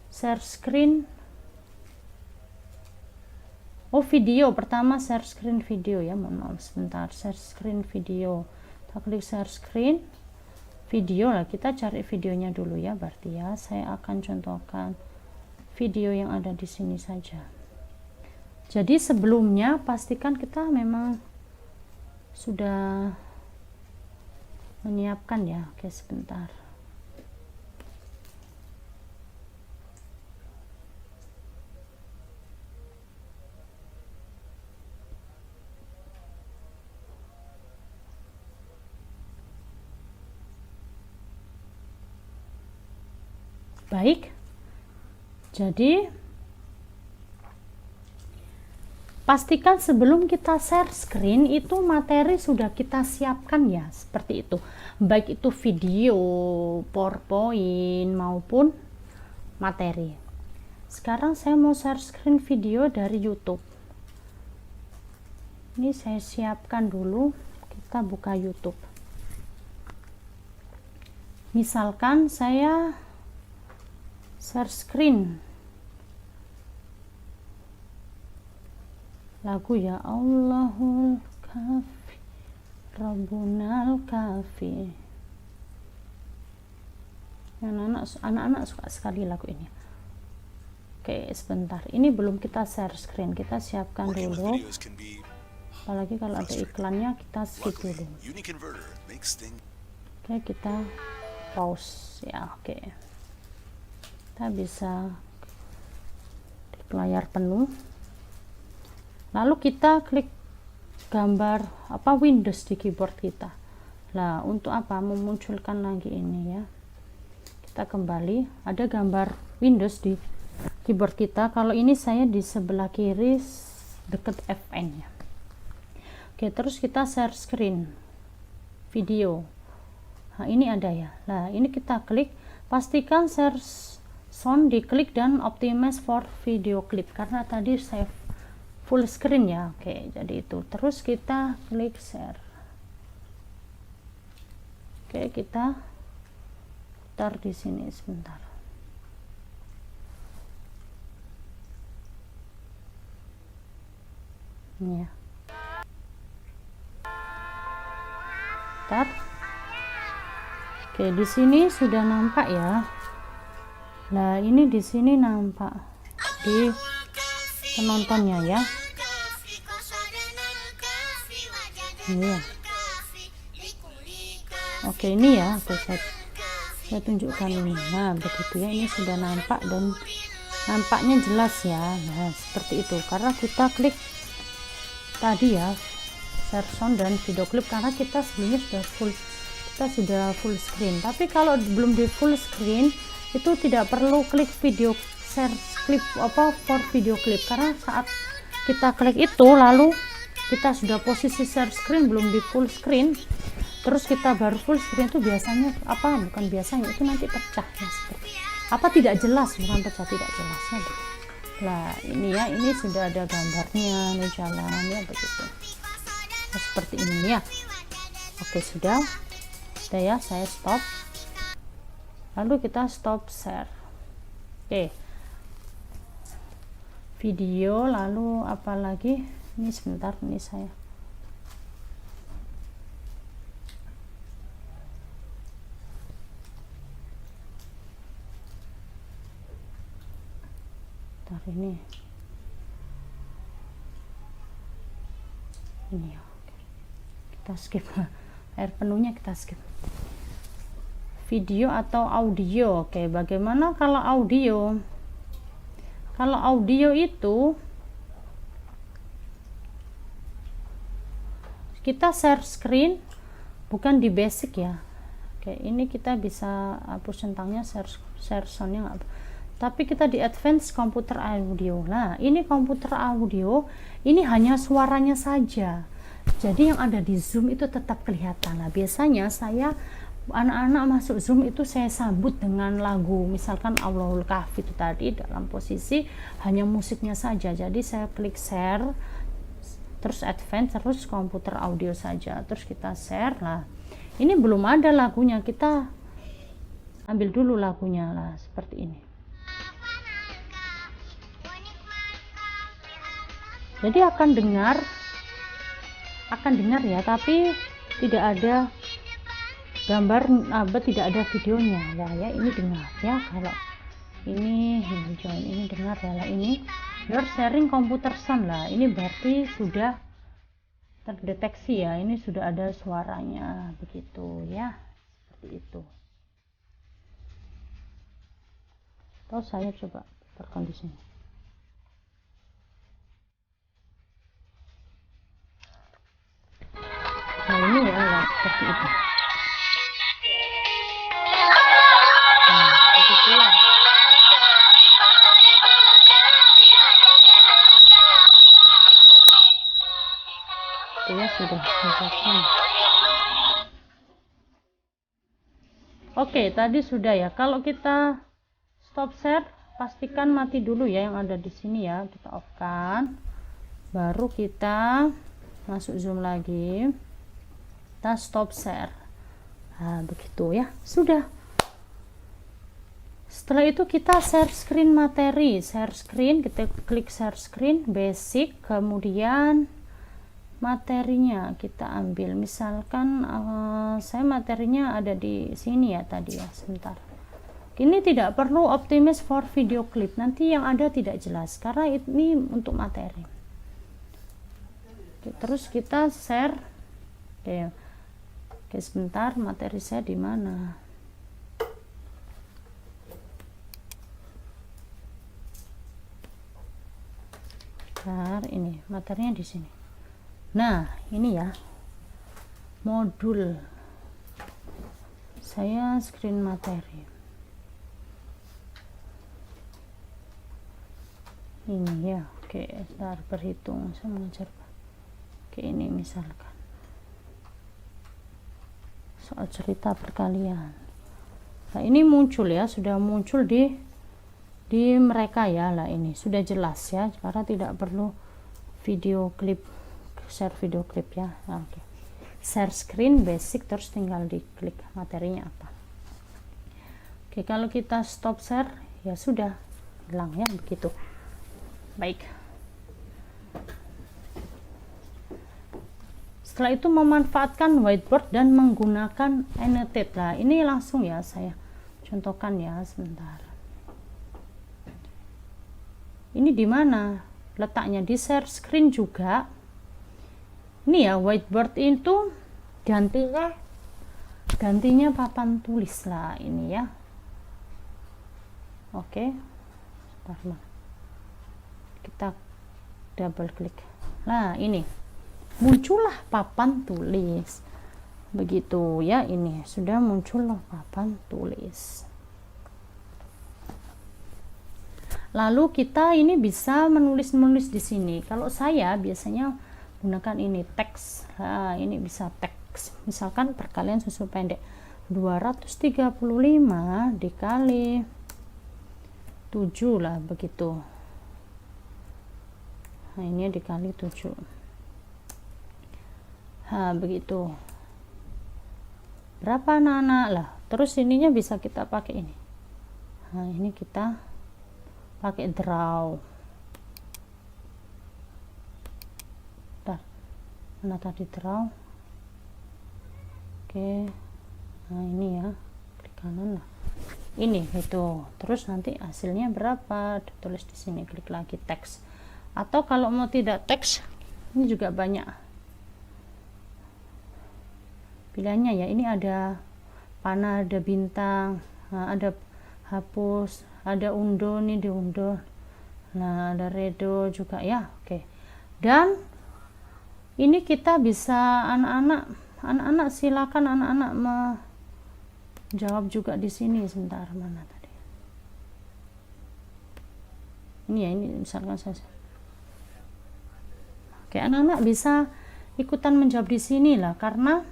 share screen. Oh, video pertama, share screen video ya. Mohon maaf sebentar, share screen video. Kita klik share screen video lah. Kita cari videonya dulu ya, berarti ya. Saya akan contohkan video yang ada di sini saja. Jadi sebelumnya pastikan kita memang sudah menyiapkan ya. Oke, sebentar. Baik, jadi pastikan sebelum kita share screen itu materi sudah kita siapkan ya, seperti itu. Baik itu video, PowerPoint maupun materi. Sekarang saya mau share screen video dari YouTube. Ini saya siapkan dulu, kita buka YouTube. Misalkan saya share screen lagu ya, Allahul Kafi Rabbunal Kafi. Anak-anak suka sekali lagu ini. Oke, sebentar, ini belum kita share screen, kita siapkan dulu. Apalagi kalau ada iklannya kita skip dulu. Oke, kita pause ya. Oke, kita bisa di layar penuh, lalu kita klik gambar Windows di keyboard kita. Nah, untuk apa? Memunculkan lagi ini ya, kita kembali, ada gambar Windows di keyboard kita. Kalau ini saya di sebelah kiri dekat FN ya. Oke, terus kita share screen video. Nah, ini ada ya. Nah, ini kita klik, pastikan share sound diklik dan optimize for video clip, karena tadi saya full screen ya. Oke, jadi itu. Terus kita klik share. Oke, kita putar di sini sebentar. Ini ya. Putar. Oke, di sini sudah nampak ya. Nah, ini di sini nampak di penontonnya ya. Ini ya. Oke, ini ya. Oke, saya tunjukkan ini. Nah, begitu ya. Ini sudah nampak dan nampaknya jelas ya. Nah, seperti itu. Karena kita klik tadi ya, share sound dan video clip, karena kita sebelumnya sudah full screen. Tapi kalau belum di full screen itu tidak perlu klik video share clip for video clip, karena saat kita klik itu lalu kita sudah posisi share screen belum di full screen, terus kita baru full screen, itu biasanya bukan biasanya, itu nanti pecah ya, seperti tidak jelas, bukan pecah, tidak jelas ya. Nah, ini ya, ini sudah ada gambarnya, ini jalannya begitu. Nah, seperti ini ya. Oke, sudah ya, saya stop. Lalu kita stop share. Oke, video, lalu apa lagi ini, sebentar, ini saya bentar ini ya, kita skip air penuhnya, kita skip. Video atau audio. Oke, bagaimana kalau audio? Kalau audio itu kita share screen, bukan di basic ya. Oke, ini kita bisa hapus centangnya, share soundnya nggak, tapi kita di advance komputer audio. Nah, ini komputer audio, ini hanya suaranya saja, jadi yang ada di Zoom itu tetap kelihatan. Nah, biasanya saya anak-anak masuk Zoom itu saya sambut dengan lagu, misalkan Allahul Kahfi itu tadi, dalam posisi hanya musiknya saja. Jadi saya klik share, terus advance, terus komputer audio saja, terus kita share. Lah, ini belum ada lagunya, kita ambil dulu lagunya lah, seperti ini. Jadi akan dengar ya, tapi tidak ada gambar, tidak ada videonya ya. Ini dengar ya, kalau ini join, ini dengar ya lah. Ini your sharing computer sound lah, ini berarti sudah terdeteksi ya, ini sudah ada suaranya, begitu ya, seperti itu. Atau saya coba terkondisinya. Nah, ini ya lah, seperti itu. Nah, begitu ya. Ya sudah selesai. Oke, tadi sudah ya. Kalau kita stop share, pastikan mati dulu ya yang ada di sini ya, kita off kan, baru kita masuk Zoom lagi, kita stop share. Nah, begitu ya, sudah. Setelah itu kita share screen materi, share screen, kita klik share screen basic, kemudian materinya kita ambil, misalkan saya materinya ada di sini ya tadi ya, sebentar. Ini tidak perlu optimize for video clip, nanti yang ada tidak jelas karena ini untuk materi. Oke, terus kita share. Oke, sebentar, materi saya di mana? Bentar, ini materinya di sini. Nah, ini ya modul saya, screen materi ini ya. Oke, ntar berhitung, saya mengajar. Oke, ini misalkan soal cerita perkalian. Nah, ini muncul ya, sudah muncul di mereka ya lah, ini sudah jelas ya, karena tidak perlu video klip, share video klip ya. Nah, oke. Share screen basic, terus tinggal diklik materinya apa. Oke, kalau kita stop share ya sudah hilang ya, begitu. Baik, setelah itu memanfaatkan whiteboard dan menggunakan annotate. Nah, ini langsung ya saya contohkan ya, sebentar. Ini di mana letaknya? Di share screen juga. Ini ya, whiteboard itu gantinya papan tulis lah ini ya. Oke, sebentar, kita double klik. Nah, ini muncullah papan tulis, begitu ya. Ini sudah muncul papan tulis. Lalu kita ini bisa menulis di sini. Kalau saya biasanya gunakan ini teks. Nah, ini bisa teks. Misalkan perkalian susul pendek 235 dikali 7 lah, begitu. Nah, ini dikali 7. Nah, begitu. Berapa anak-anak lah. Terus ininya bisa kita pakai ini. Nah, ini kita pakai draw. Bentar, mana tadi draw? Oke, nah ini ya, klik kanan lah. ini itu. Terus nanti hasilnya berapa ditulis di sini, klik lagi teks. Atau kalau mau tidak teks, ini juga banyak pilihannya ya. Ini ada panah, ada bintang, nah, ada hapus, ada undo, nih diundo, nah ada redo juga ya. Oke, dan ini kita bisa anak-anak silakan anak-anak menjawab juga di sini. Sebentar, mana tadi ini ya, ini misalkan saya. Oke, anak-anak bisa ikutan menjawab di sini lah, karena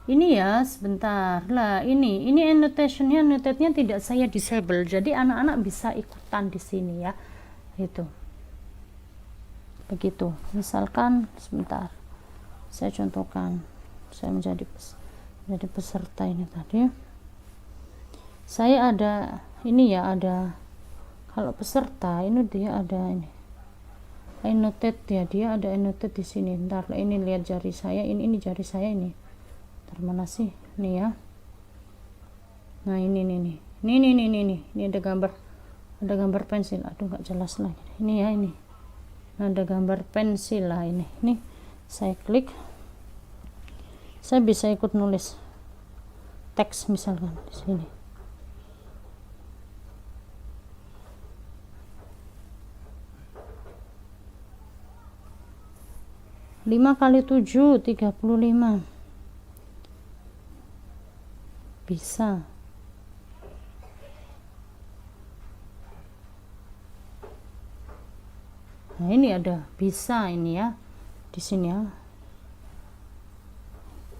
ini ya sebentar lah, ini annotationnya tidak saya disable, jadi anak-anak bisa ikutan di sini ya, itu begitu. Misalkan sebentar saya contohkan, saya menjadi peserta ini tadi, saya ada ini ya, ada kalau peserta ini dia ada ini annotate ya, dia ada annotate di sini. Bentar, ini lihat jari saya, ini jari saya ini. Mana sih ini ya, nah ini ada gambar pensil, aduh nggak jelas lagi ini ya, ini ada gambar pensil lah, ini saya klik, saya bisa ikut nulis teks misalkan di sini. Lima kali 7 35 bisa. Nah ini ada bisa ini ya di sini ya.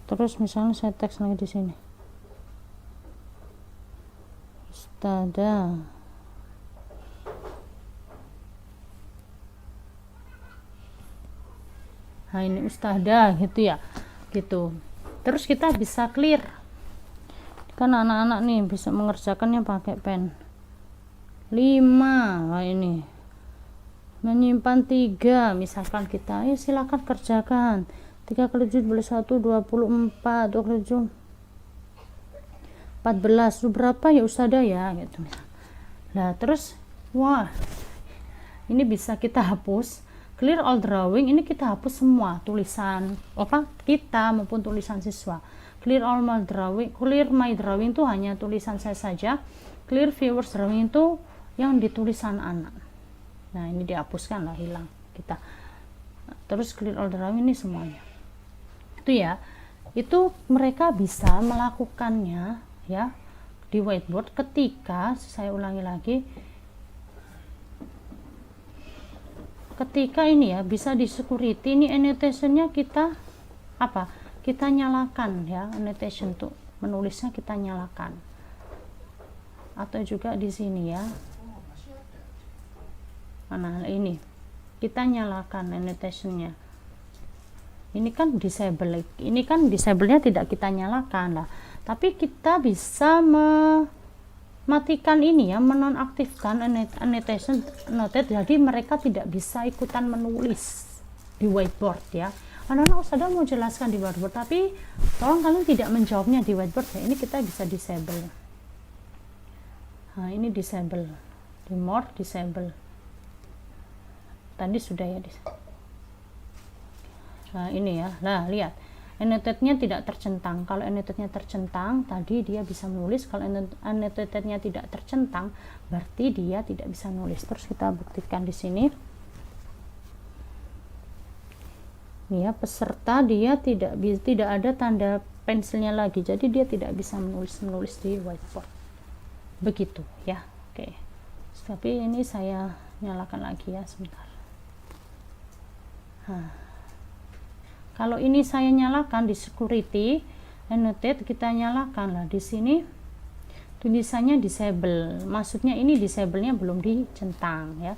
Terus misalnya saya teks lagi di sini, Ustada. Nah ini Ustada gitu ya, gitu. Terus kita bisa clear, kan anak-anak nih bisa mengerjakannya pakai pen. 5, nah ini menyimpan 3, misalkan kita, ayo silakan kerjakan. 3 kali 7 boleh 1, 24, 2 kali 7 14, lu berapa ya Ustadzah ya gitu. Nah terus wah, ini bisa kita hapus, clear all drawing, ini kita hapus semua tulisan apa kita maupun tulisan siswa. Clear all my drawing, clear my drawing itu hanya tulisan saya saja, clear viewers drawing itu yang ditulisan anak. Nah ini dihapuskan lah, hilang kita. Terus clear all drawing ini semuanya itu ya, itu mereka bisa melakukannya ya di whiteboard ketika, saya ulangi lagi, ketika ini ya bisa di security, ini annotationnya kita apa, kita nyalakan ya, annotation tuh menulisnya kita nyalakan, atau juga di sini ya, mana ini kita nyalakan annotationnya. Ini kan disable, ini kan disable-nya tidak kita nyalakan lah, tapi kita bisa mematikan ini ya, menonaktifkan annotation noted, jadi mereka tidak bisa ikutan menulis di whiteboard ya. Anak-anak Ustadzah mau jelaskan di whiteboard, tapi tolong kalian tidak menjawabnya di whiteboard ya. Ini kita bisa disable. Nah ini disable, di more disable, tadi sudah ya disable. Nah ini ya, nah lihat annotate-nya tidak tercentang. Kalau annotate-nya tercentang tadi dia bisa menulis, kalau annotate-nya tidak tercentang berarti dia tidak bisa nulis. Terus kita buktikan di sini. Nih ya, peserta dia tidak ada tanda pensilnya lagi, jadi dia tidak bisa menulis di whiteboard. Begitu ya. Oke. Tapi ini saya nyalakan lagi ya, sebentar. Nah, kalau ini saya nyalakan di security annotate, kita nyalakan lah di sini tulisannya disable, maksudnya ini disable-nya belum dicentang ya.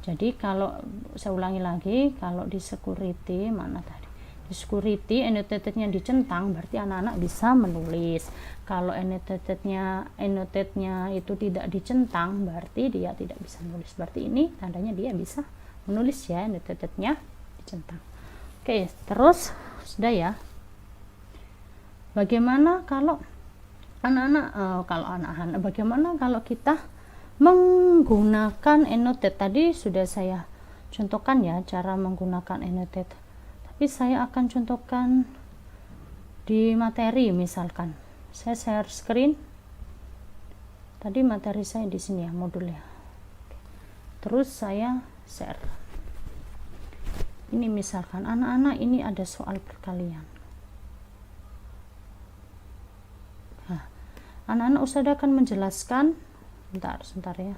Jadi kalau saya ulangi lagi, kalau di security, mana tadi, di security annotate-nya dicentang berarti anak-anak bisa menulis. Kalau annotate-nya itu tidak dicentang berarti dia tidak bisa menulis, berarti ini tandanya dia bisa menulis ya, annotate-nya dicentang. Oke, terus sudah ya. Bagaimana kalau Anak-anak, kalau anak-anak bagaimana kalau kita menggunakan annotate? Tadi sudah saya contohkan ya cara menggunakan annotate, tapi saya akan contohkan di materi. Misalkan saya share screen, tadi materi saya di sini ya, modulnya, terus saya share. Ini misalkan anak-anak, ini ada soal perkalian. Anak-anak Usada akan menjelaskan, sebentar ya.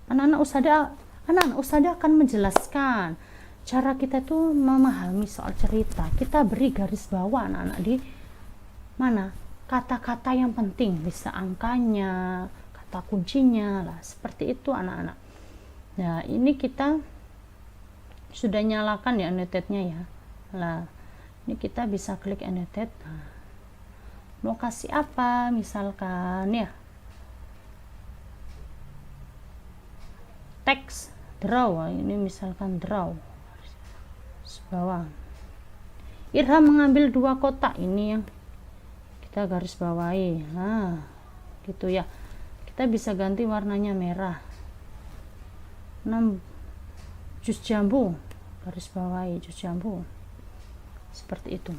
Anak-anak Usada akan menjelaskan cara kita tuh memahami soal cerita. Kita beri garis bawah anak-anak di mana kata-kata yang penting, bisa angkanya, kata kuncinya lah, seperti itu anak-anak. Nah, ini kita sudah nyalakan ya annotate-nya ya. Nah, ini kita bisa klik annotate. Nah, mau kasih apa misalkan ya, teks draw, ini misalkan draw bawah. Irham mengambil 2 kotak, ini yang kita garis bawahi. Nah gitu ya, kita bisa ganti warnanya merah. 6 jus jambu, garis bawahi jus jambu, seperti itu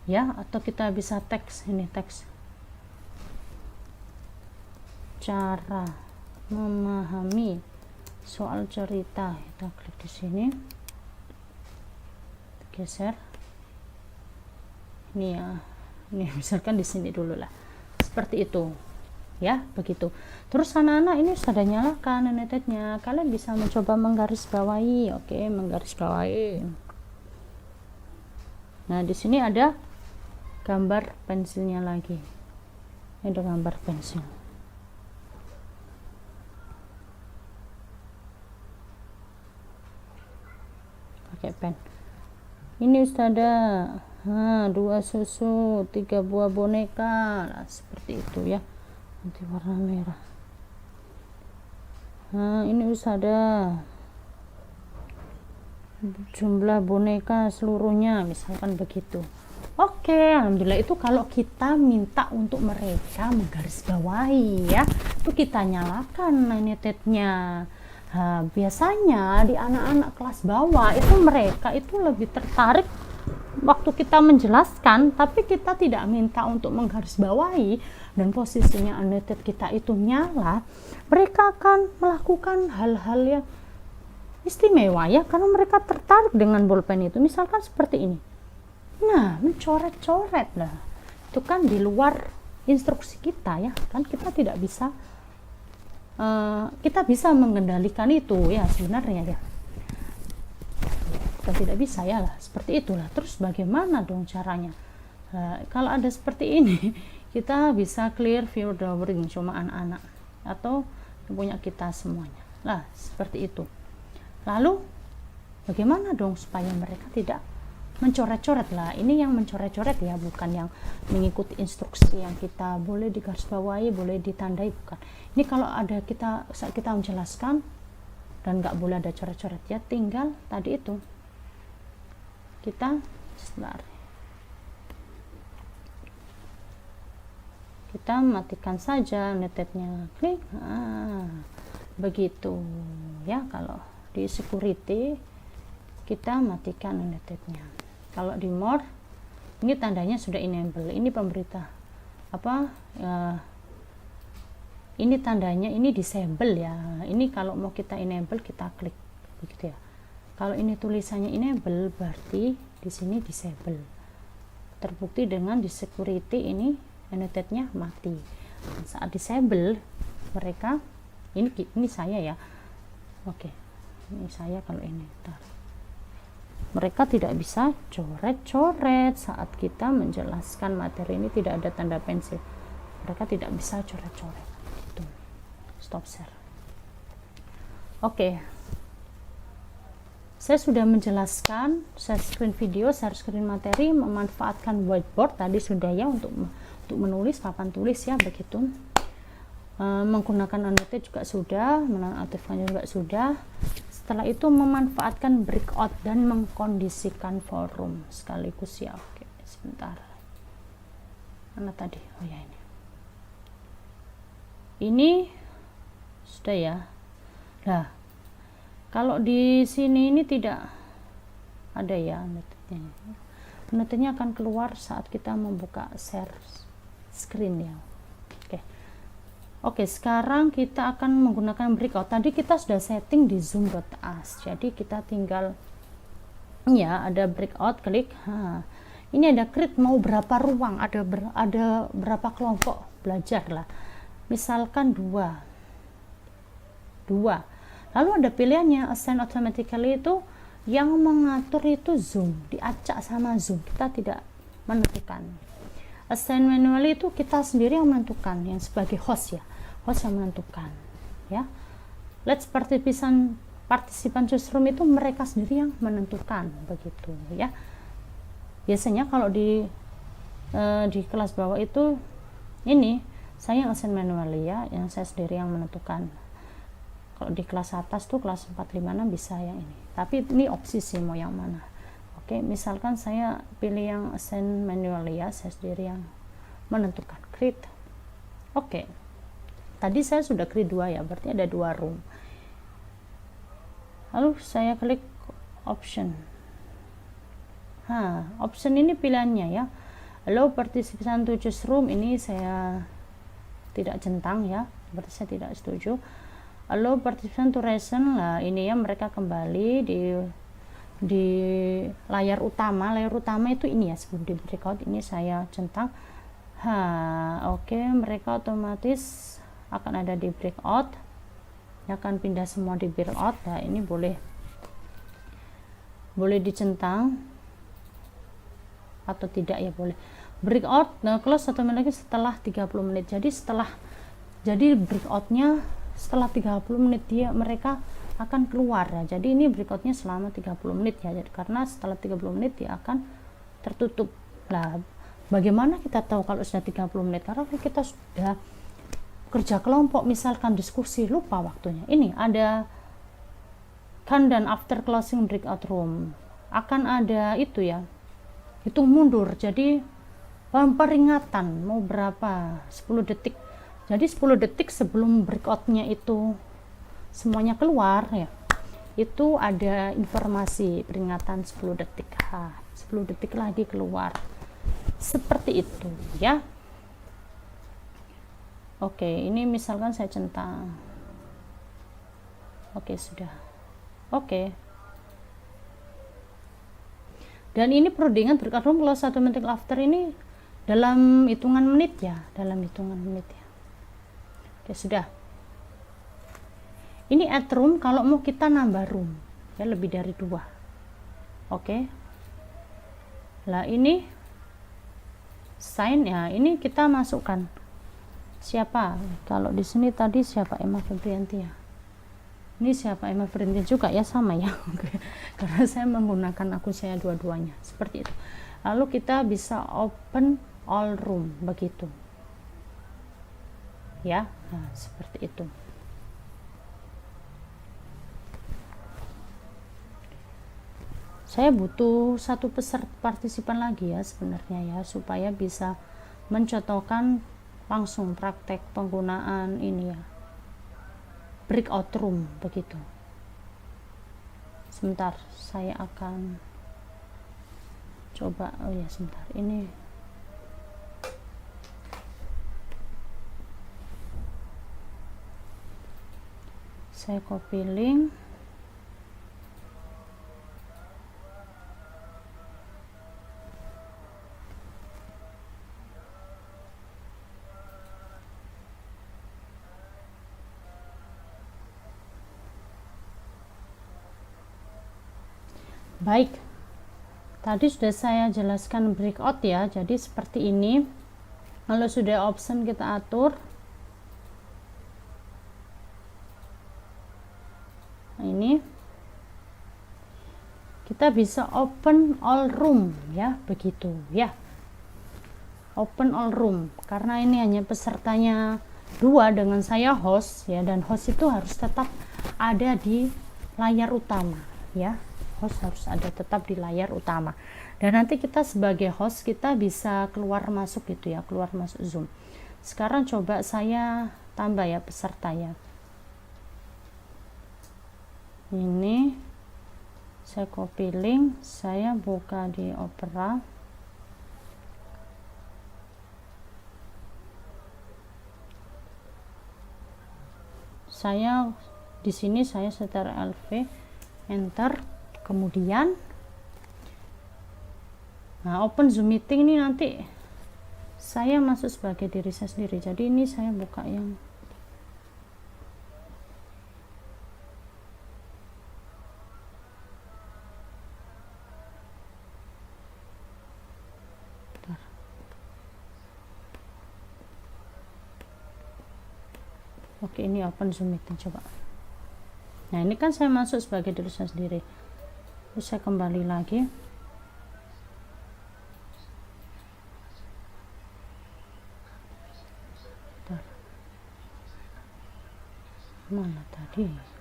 ya. Atau kita bisa teks, ini teks cara memahami soal cerita, kita klik di sini, geser ini ya, ini misalkan di sini dulu lah, seperti itu ya, begitu. Terus anak-anak ini sudah nyalakan annotate-nya, kalian bisa mencoba menggaris bawahi. Oke, menggaris bawahi. Nah di sini ada gambar pensilnya lagi, ada gambar pensil. Pakai pen. Ini Ustada, 2 susu, 3 buah boneka, nah, seperti itu ya. Nanti warna merah. Nah ini Ustada, jumlah boneka seluruhnya, misalkan begitu. Oke, alhamdulillah. Itu kalau kita minta untuk mereka menggarisbawahi ya, itu kita nyalakan annotate-nya. Nah, biasanya di anak-anak kelas bawah itu mereka itu lebih tertarik waktu kita menjelaskan, tapi kita tidak minta untuk menggarisbawahi dan posisinya annotate kita itu nyala, mereka akan melakukan hal-hal yang istimewa ya, karena mereka tertarik dengan bolpen itu. Misalkan seperti ini. Nah, mencoret-coret lah, itu kan di luar instruksi kita ya, kan kita tidak bisa, kita bisa mengendalikan itu ya sebenarnya ya, kita tidak bisa ya lah, seperti itulah. Terus bagaimana dong caranya? Kalau ada seperti ini, kita bisa clear view drawing, cuma anak-anak atau punya kita semuanya lah, seperti itu. Lalu bagaimana dong supaya mereka tidak mencoret-coret lah? Ini yang mencoret-coret ya, bukan yang mengikuti instruksi yang kita boleh digarisbawahi, boleh ditandai, bukan. Ini kalau ada saat kita menjelaskan dan nggak boleh ada coret-coret ya, tinggal tadi itu kita sebentar, kita matikan saja annotate-nya, klik. Begitu ya. Kalau di security kita matikan annotate-nya. Kalau di more, ini tandanya sudah enable, ini pemberita ini tandanya ini disable ya. Ini kalau mau kita enable, kita klik begitu ya. Kalau ini tulisannya enable, berarti di sini disable. Terbukti dengan di security ini annotate-nya mati. Saat disable, mereka ini saya ya. Oke, ini saya. Kalau ini mereka tidak bisa coret-coret saat kita menjelaskan materi ini, tidak ada tanda pensil, mereka tidak bisa coret-coret gitu. Stop share. Oke, saya sudah menjelaskan share screen video, share screen materi, memanfaatkan whiteboard tadi sudah ya, untuk menulis, papan tulis ya, begitu. Menggunakan annotate juga sudah, menonaktifkannya juga sudah. Setelah itu memanfaatkan breakout dan mengkondisikan forum sekaligus ya. Oke, sebentar. mana tadi, oh ya ini sudah ya. Nah, kalau di sini ini tidak ada ya menitnya. Menitnya akan keluar saat kita membuka share screen ya. Oke, sekarang kita akan menggunakan breakout. Tadi kita sudah setting di zoom.as, jadi kita tinggal ya ada breakout, klik. Ini ada create mau berapa ruang, ada berapa kelompok belajar lah, misalkan dua. Lalu ada pilihannya assign automatically, itu yang mengatur itu Zoom, diacak sama Zoom, kita tidak menentukan. Assign manually itu kita sendiri yang menentukan, yang sebagai host ya, host yang menentukan ya. Let's partisipan choose room itu mereka sendiri yang menentukan begitu ya. Biasanya kalau di kelas bawah itu ini saya yang assign manually ya, yang saya sendiri yang menentukan. Kalau di kelas atas tuh kelas 4, 5, 6 bisa yang ini, tapi ini opsi sih mau yang mana. Oke, misalkan saya pilih yang assign manually ya, saya sendiri yang menentukan. Create. Oke, tadi saya sudah create 2 ya, berarti ada 2 room. Lalu saya klik option. Option ini pilihannya ya, allow participant to choose room, ini saya tidak centang ya, berarti saya tidak setuju. Allow participant to reason lah, ini ya mereka kembali di layar utama. Layar utama itu ini ya, sebelum di breakout ini saya centang. Oke, mereka otomatis akan ada di breakout, akan pindah semua di breakout. Nah, ini boleh dicentang atau tidak ya, boleh breakout. Nah, close automatically setelah 30 menit. Jadi breakoutnya setelah 30 menit mereka akan keluar ya. Jadi ini breakoutnya selama 30 menit ya. Jadi, karena setelah 30 menit dia akan tertutup. Nah, bagaimana kita tahu kalau sudah 30 menit? Karena kita sudah kerja kelompok, misalkan diskusi, lupa waktunya. Ini ada countdown after closing breakout room. Akan ada itu ya, hitung mundur. Jadi peringatan mau berapa, 10 detik. Jadi 10 detik sebelum breakoutnya itu semuanya keluar ya, itu ada informasi peringatan 10 detik. 10 detik lagi keluar, seperti itu ya. Oke, ini misalkan saya centang. Oke, sudah. Oke. Dan ini perlu diingat, breakout room close automatic after ini dalam hitungan menit ya, Oke, sudah. Ini add room kalau mau kita nambah room ya, lebih dari 2. Oke. Lah ini sign ya, ini kita masukkan siapa. Kalau di sini tadi siapa, Emma Febrianti ya. Ini siapa, Emma Febrianti juga ya, sama ya. Karena saya menggunakan akun saya dua-duanya seperti itu. Lalu kita bisa open all room begitu ya. Nah, seperti itu. Saya butuh satu peserta partisipan lagi ya sebenarnya ya, supaya bisa mencontohkan langsung praktek penggunaan ini ya, breakout room begitu. Sebentar, saya akan coba. Oh ya, sebentar, ini saya copy link. Baik, tadi sudah saya jelaskan breakout ya, jadi seperti ini. Kalau sudah option kita atur, nah ini kita bisa open all room ya, begitu ya, open all room. Karena ini hanya pesertanya 2 dengan saya host ya, dan host itu harus tetap ada di layar utama ya. host harus ada tetap di layar utama, dan nanti kita sebagai host kita bisa keluar masuk gitu ya, keluar masuk Zoom. Sekarang coba saya tambah ya peserta ya, ini saya copy link, saya buka di Opera, saya di sini saya setar LV, enter, kemudian nah open Zoom meeting ini nanti saya masuk sebagai diri saya sendiri. Jadi ini saya buka yang oke, ini open Zoom meeting coba. Nah ini kan saya masuk sebagai diri saya sendiri. Terus saya kembali lagi. Bentar. Mana tadi?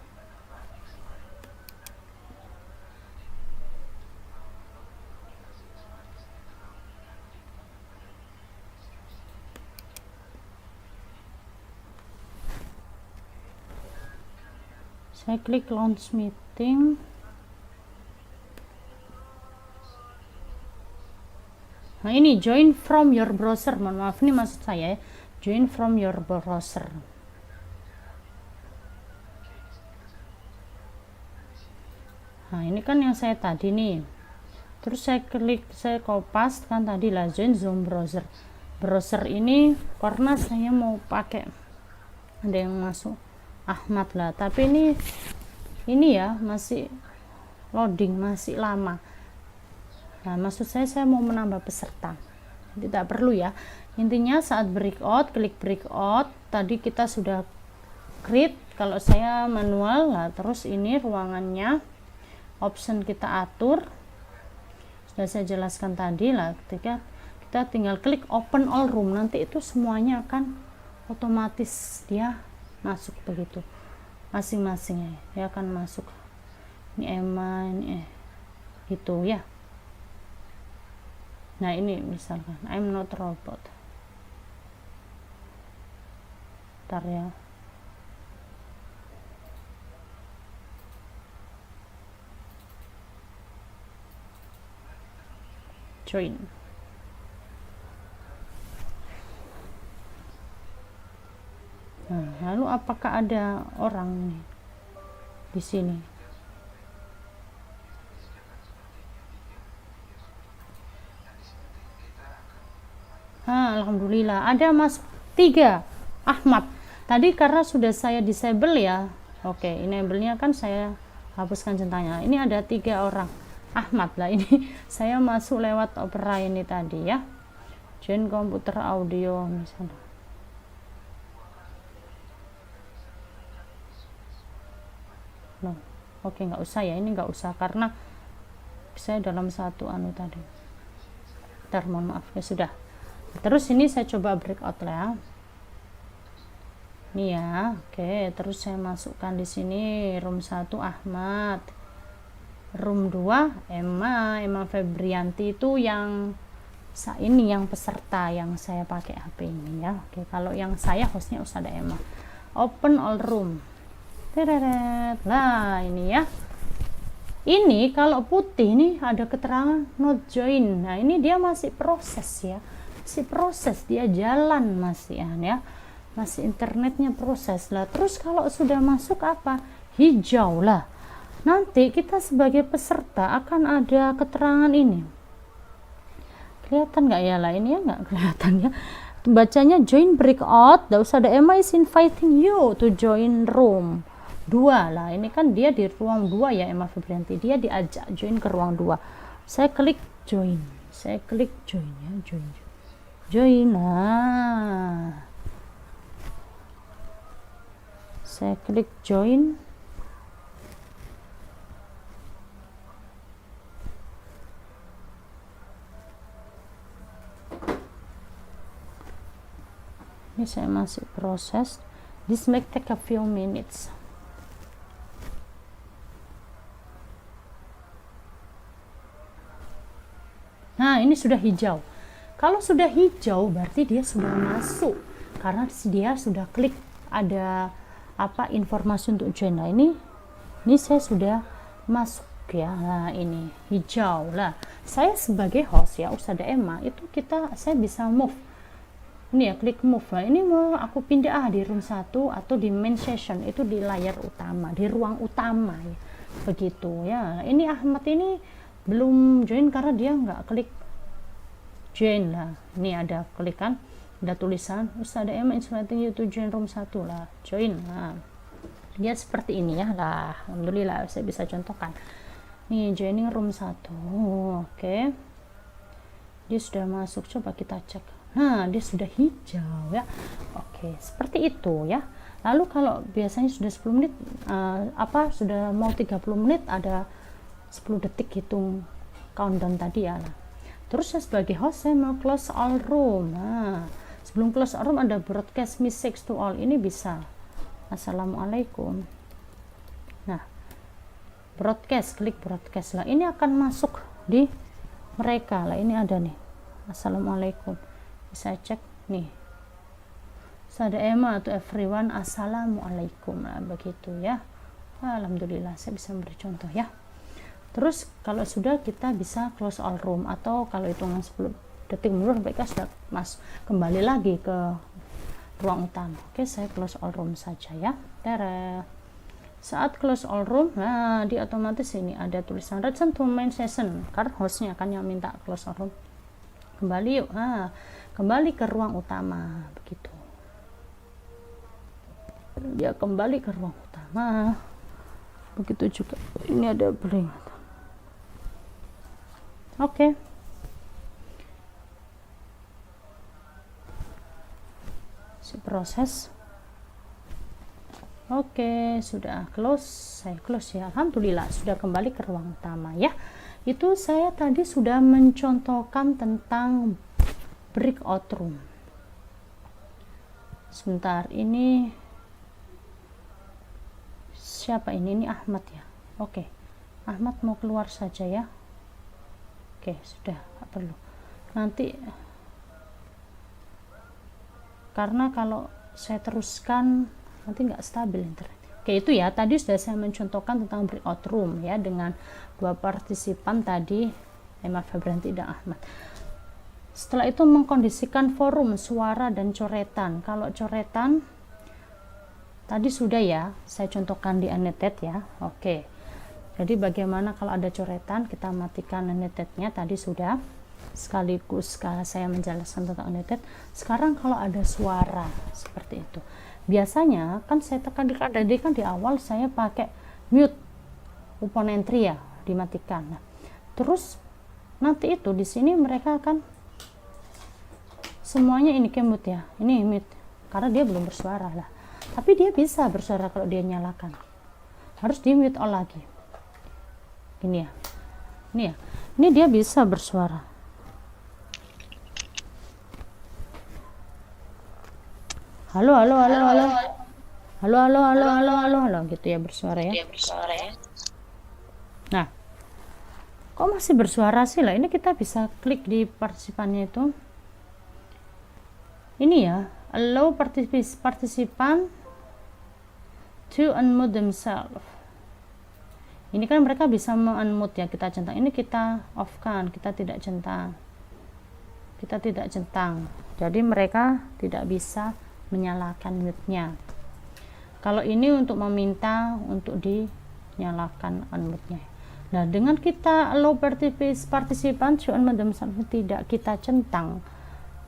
Saya klik launch meeting. Nah ini join from your browser, mohon maaf ini maksud saya ya, join from your browser. Nah ini kan yang saya tadi nih, terus saya klik, saya kopas kan tadi lah join Zoom browser. Browser ini karena saya mau pakai, ada yang masuk Ahmad lah, tapi ini ya masih loading, masih lama. Nah maksud saya mau menambah peserta, tidak perlu ya. Intinya saat breakout, klik breakout, tadi kita sudah create, kalau saya manual lah. Terus ini ruangannya, option kita atur, sudah saya jelaskan tadi lah. Ketika kita tinggal klik open all room, nanti itu semuanya akan otomatis dia masuk begitu, masing-masing ya akan masuk. Ini Emma, ini gitu ya. Nah ini misalkan I'm not robot, ntar ya, join. Nah, lalu apakah ada orang nih di sini? Alhamdulillah ada masuk 3 Ahmad. Tadi karena sudah saya disable ya. Oke, enable-nya kan saya hapuskan centangnya. Ini ada 3 orang Ahmad lah ini. Saya masuk lewat Opera ini tadi ya. Join komputer audio misalnya. No. Oke, nggak usah ya, ini nggak usah karena saya dalam satu anu tadi. Ntar mohon maaf ya sudah. Terus ini saya coba breakout lah ya. Ini ya, oke. Terus saya masukkan di sini room 1 Ahmad, room 2 Emma Febrianti, itu yang ini yang peserta yang saya pakai HP ini ya. Oke, kalau yang saya hostnya Ustazah Emma. Open all room. Teret. Nah ini ya, ini kalau putih nih ada keterangan not join. Nah ini dia masih proses ya, masih proses, dia jalan masih ya, masih internetnya proses lah. Terus kalau sudah masuk apa, hijau lah, nanti kita sebagai peserta akan ada keterangan ini. Kelihatan nggak ya lah, ini ya nggak kelihatan ya, bacanya join breakout. Ustazah Emma is inviting you to join room 2 lah. Ini kan dia di ruang 2 ya, Emma Febrianti, dia diajak join ke ruang 2. Saya klik join, saya klik join ya, join. Nah saya klik join. Ini saya masih proses, this may take a few minutes. Nah, ini sudah hijau. Kalau sudah hijau berarti dia sudah masuk, karena dia sudah klik ada informasi untuk join. Nah, ini saya sudah masuk ya. Nah, ini hijau lah. Saya sebagai host ya, Ustazah Emma, itu saya bisa move. Ini ya, klik move. Nah, ini mau aku pindah di room 1 atau di main session, itu di layar utama, di ruang utama ya. Begitu ya. Ini Ahmad ini belum join karena dia nggak klik join lah. Ini ada klik kan, ada tulisan Ustazah Emma inviting you to join room 1 lah, join. Nah, dia seperti ini ya lah. Alhamdulillah saya bisa contohkan. Nih, joining room 1. Oke. Dia sudah masuk, coba kita cek. Nah, dia sudah hijau ya. Oke, seperti itu ya. Lalu kalau biasanya sudah 10 menit sudah mau 30 menit, ada 10 detik hitung countdown tadi ya. Nah, terus saya sebagai host saya mau close all room. Nah, sebelum close all room ada broadcast message to all. Ini bisa assalamualaikum. Nah, broadcast, klik broadcast lah. Ini akan masuk di mereka lah. Ini ada nih, assalamualaikum. Bisa cek nih, Ustazah Emma to everyone, assalamualaikum. Nah, begitu ya. Alhamdulillah saya bisa memberi contoh ya. Terus kalau sudah, kita bisa close all room, atau kalau hitungan 10 detik mundur mereka sudah kembali lagi ke ruang utama. Oke, saya close all room saja ya. Tada. Saat close all room, nah di otomatis ini ada tulisan return to main session, karena hostnya akan yang minta close all room. Kembali yuk. Nah, kembali ke ruang utama, begitu. Dia kembali ke ruang utama. Begitu juga ini ada blank. Oke. Si proses. Oke, sudah close. Saya close ya. Alhamdulillah sudah kembali ke ruang utama ya. Itu saya tadi sudah mencontohkan tentang breakout room. Sebentar, ini siapa ini? Ini Ahmad ya. Oke. Ahmad mau keluar saja ya. Oke, sudah, nggak perlu. Nanti karena kalau saya teruskan nanti nggak stabil internet. Oke, itu ya, tadi sudah saya mencontohkan tentang breakout room ya, dengan 2 partisipan tadi, Emma Febranti dan Ahmad. Setelah itu mengkondisikan forum, suara dan coretan. Kalau coretan tadi sudah ya, saya contohkan di annotate ya. Oke, jadi bagaimana kalau ada coretan, kita matikan annotate-nya, tadi sudah. Sekaligus saya menjelaskan tentang annotate. Sekarang kalau ada suara seperti itu, biasanya kan saya tekan tadi kan di awal saya pakai mute open entry ya, dimatikan. Nah, terus nanti itu di sini mereka akan semuanya ini ke mute ya, ini mute karena dia belum bersuara lah. Tapi dia bisa bersuara kalau dia nyalakan. Harus di mute all lagi. Ini ya, ini dia bisa bersuara. Halo gitu ya, bersuara ya. Nah, kok masih bersuara sih lah? Ini kita bisa klik di partisipannya itu. Ini ya, allow partisipan to unmute themselves. Ini kan mereka bisa unmute ya, kita centang. Ini kita off kan, kita tidak centang. Jadi mereka tidak bisa menyalakan mute-nya. Kalau ini untuk meminta untuk dinyalakan unmute-nya. Nah, dengan kita allow partisipan to unmute themselves, tidak kita centang,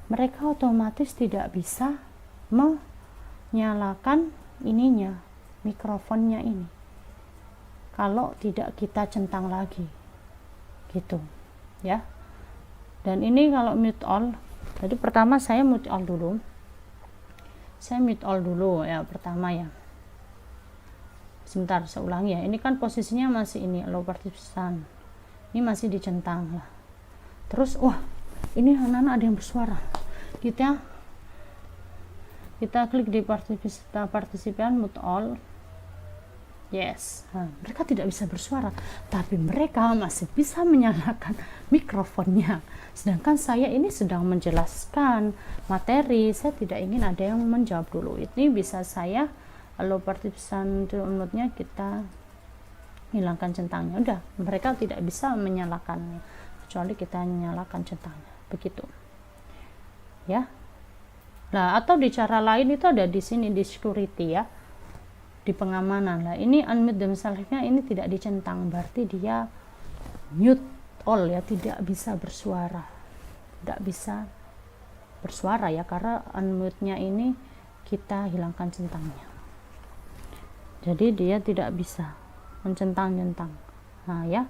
mereka otomatis tidak bisa menyalakan ininya, mikrofonnya ini, kalau tidak kita centang lagi gitu ya. Dan ini kalau mute all, jadi pertama saya mute all dulu, ya pertama ya. Sebentar, saya ulangi ya, ini kan posisinya masih ini allow partisipan, ini masih dicentang lah. Terus wah, ini anak-anak ada yang bersuara, kita klik di partisipan mute all. Yes, mereka tidak bisa bersuara, tapi mereka masih bisa menyalakan mikrofonnya. Sedangkan saya ini sedang menjelaskan materi, saya tidak ingin ada yang menjawab dulu. Ini bisa saya, low partition downloadnya kita hilangkan centangnya. Udah, mereka tidak bisa menyalakannya, kecuali kita nyalakan centangnya. Begitu. Ya. Nah, atau di cara lain itu ada di sini di security ya. Di pengamanan lah, ini unmute themselves-nya ini tidak dicentang, berarti dia mute all ya, tidak bisa bersuara, ya, karena unmute-nya ini kita hilangkan centangnya, jadi dia tidak bisa mencentang-centang. Nah ya,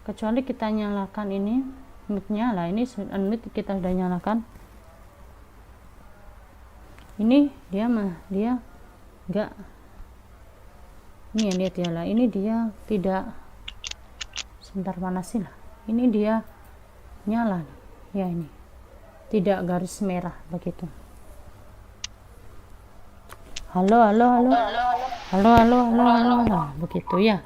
kecuali kita nyalakan ini mute-nya lah, ini unmute kita sudah nyalakan, ini dia enggak, ini ya, lihat ya lah, ini dia tidak, sebentar panasin lah, ini dia nyala ya, ini tidak garis merah begitu. Halo begitu ya.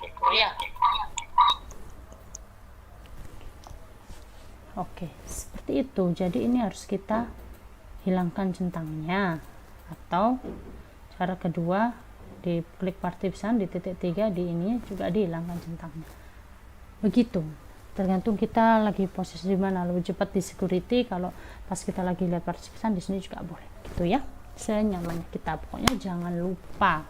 Oke, seperti itu. Jadi ini harus kita hilangkan centangnya, atau cara kedua di klik partition di titik 3 di ini juga dihilangkan centangnya. Begitu. Tergantung kita lagi posisi di mana, lebih cepat di security, kalau pas kita lagi lihat partition di sini juga boleh. Gitu ya. Senyamannya kita, pokoknya jangan lupa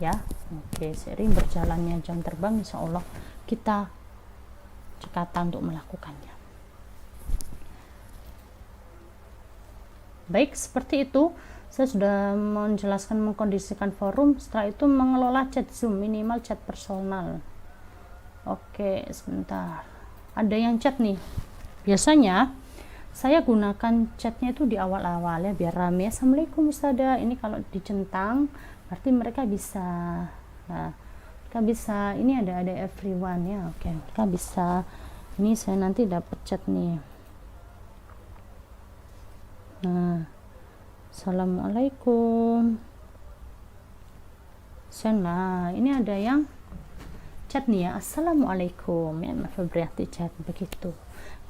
ya. Oke, sering berjalannya jam terbang, insya Allah kita cekatan untuk melakukannya. Baik, seperti itu. Saya sudah menjelaskan, mengkondisikan forum, setelah itu mengelola chat Zoom, minimal chat personal. Oke, sebentar. Ada yang chat nih. Biasanya saya gunakan chatnya itu di awal-awal ya, biar rame. Assalamualaikum Ustazah. Ini kalau dicentang, berarti mereka bisa. Nah, mereka bisa. Ini ada everyone ya. Oke, mereka bisa. Ini saya nanti dapat chat nih. Nah, Assalamualaikum. Nah, ini ada yang chat nih ya, Assalamualaikum ya, Febriati chat begitu.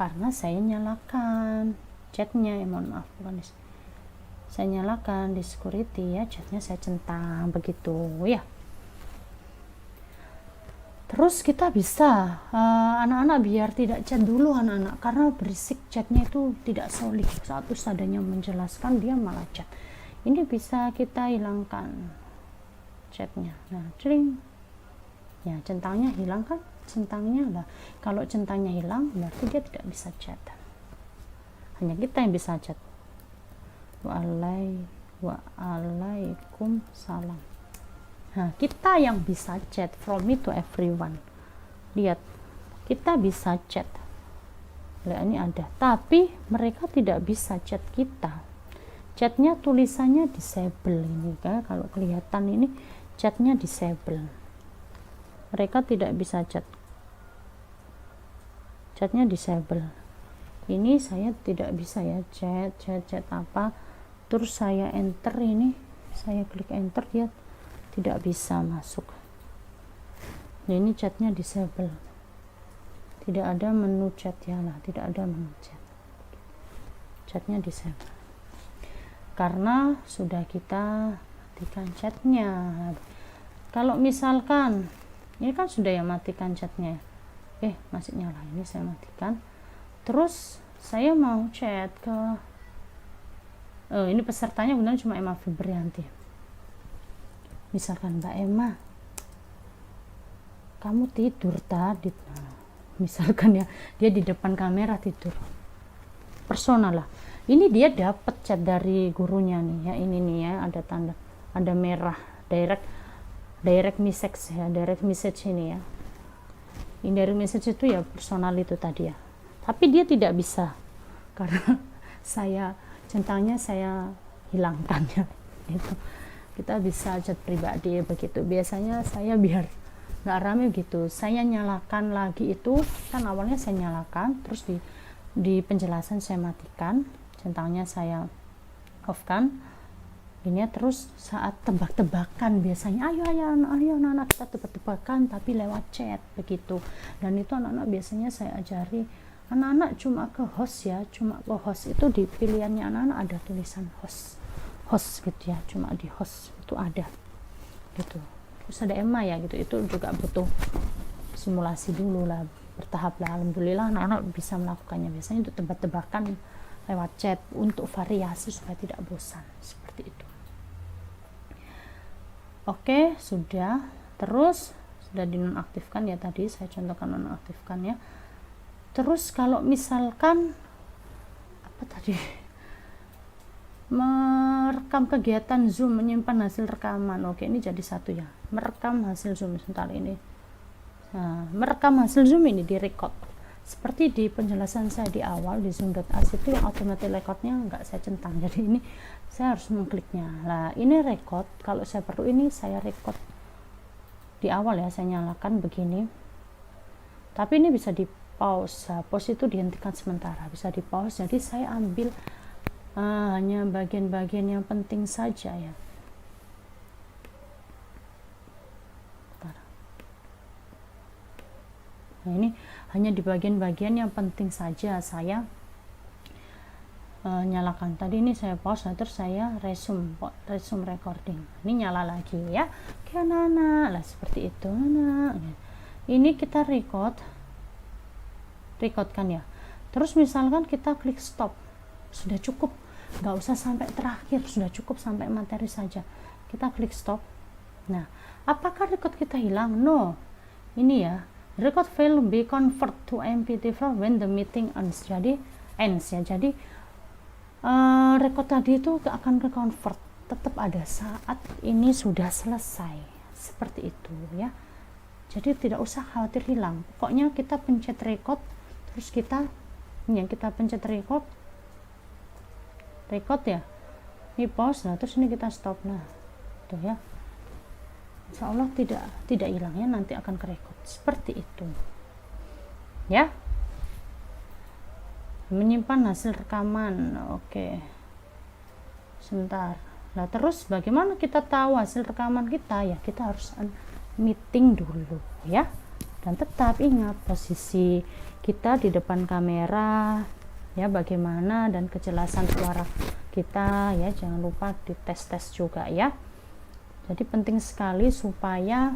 Karena saya nyalakan chatnya, mohon maaf, bukan saya nyalakan di security ya, chatnya saya centang begitu ya. Terus kita bisa anak-anak biar tidak chat dulu anak-anak, karena berisik chatnya itu tidak solid. Saat ustadzanya menjelaskan dia malah chat. Ini bisa kita hilangkan chatnya. Nah, cering. Ya, centangnya hilangkan, centangnya lah. Kalau centangnya hilang berarti dia tidak bisa chat. Hanya kita yang bisa chat. Waalaikumsalam. Nah, kita yang bisa chat from me to everyone. Lihat, kita bisa chat. Lihat, ini ada. Tapi mereka tidak bisa chat kita. Chatnya tulisannya disable ini kan. Kalau kelihatan ini chatnya disable. Mereka tidak bisa chat. Chatnya disable. Ini saya tidak bisa ya chat apa. Terus saya enter ini. Saya klik enter, dia tidak bisa masuk. Nah, ini chatnya disable, tidak ada menu chat ya lah, tidak ada menu chat, chatnya disable karena sudah kita matikan chatnya. Kalau misalkan ini kan sudah ya matikan chatnya, masih nyala, ini saya matikan, terus saya mau chat ke ini pesertanya benar cuma Emma Febrianti. Misalkan, Mbak Emma, kamu tidur tadi. Nah, misalkan ya, dia di depan kamera tidur. Personal lah. Ini dia dapat chat dari gurunya nih ya. Ini nih ya, ada tanda, ada merah, direct message ya, direct message ini ya. Ini direct message itu ya personal itu tadi ya. Tapi dia tidak bisa karena saya centangnya saya hilangkan ya. Itu. Kita bisa chat pribadi begitu. Biasanya saya biar nggak rame gitu, saya nyalakan lagi itu kan, awalnya saya nyalakan, terus di penjelasan saya matikan, centangnya saya off kan, Ini ya. Terus saat tebak-tebakan biasanya ayo anak-anak kita tebak-tebakan tapi lewat chat begitu. Dan itu anak-anak biasanya saya ajari anak-anak cuma ke host ya, cuma ke host itu di pilihannya anak-anak ada tulisan host gitu ya, cuma di host itu ada gitu. Terus ada Emma ya gitu, itu juga butuh simulasi dulu lah, bertahap lah. Alhamdulillah anak-anak bisa melakukannya. Biasanya untuk tebak-tebakan lewat chat untuk variasi supaya tidak bosan seperti itu. Oke, sudah. Terus sudah dinonaktifkan ya, tadi saya contohkan nonaktifkan ya. Terus kalau misalkan apa tadi, merekam kegiatan Zoom, menyimpan hasil rekaman. Oke, ini jadi satu ya, merekam hasil Zoom sebentar ini. Nah, merekam hasil Zoom ini direcord seperti di penjelasan saya di awal di zoom.as itu, yang automatic recordnya nggak saya centang, jadi ini saya harus mengkliknya. Nah, ini record, kalau saya perlu ini saya record di awal ya, saya nyalakan begini, tapi ini bisa di pause. Pause itu dihentikan sementara, bisa di pause. Jadi saya ambil hanya bagian-bagian yang penting saja ya. Nah, ini hanya di bagian-bagian yang penting saja saya nyalakan. Tadi ini saya pause, terus saya resume recording. Ini nyala lagi ya. Oke anak-anak, lah seperti itu anak. Ini kita record kan ya. Terus misalkan kita klik stop, sudah cukup, nggak usah sampai terakhir, sudah cukup sampai materi saja. Kita klik stop. Nah, apakah record kita hilang? No, ini ya, record file be convert to MP4 when the meeting ends. Jadi ya, jadi record tadi itu akan reconvert, tetap ada saat ini sudah selesai, seperti itu ya. Jadi tidak usah khawatir hilang, pokoknya kita pencet record, terus kita pencet record ya, ini pause. Nah, terus ini kita stop. Nah, tuh ya, insya Allah tidak hilang ya, nanti akan ke record seperti itu ya. Menyimpan hasil rekaman. Oke, sebentar. Nah, terus bagaimana kita tahu hasil rekaman kita ya? Kita harus meeting dulu ya, dan tetap ingat posisi kita di depan kamera ya, bagaimana, dan kejelasan suara kita ya, jangan lupa dites juga ya. Jadi penting sekali supaya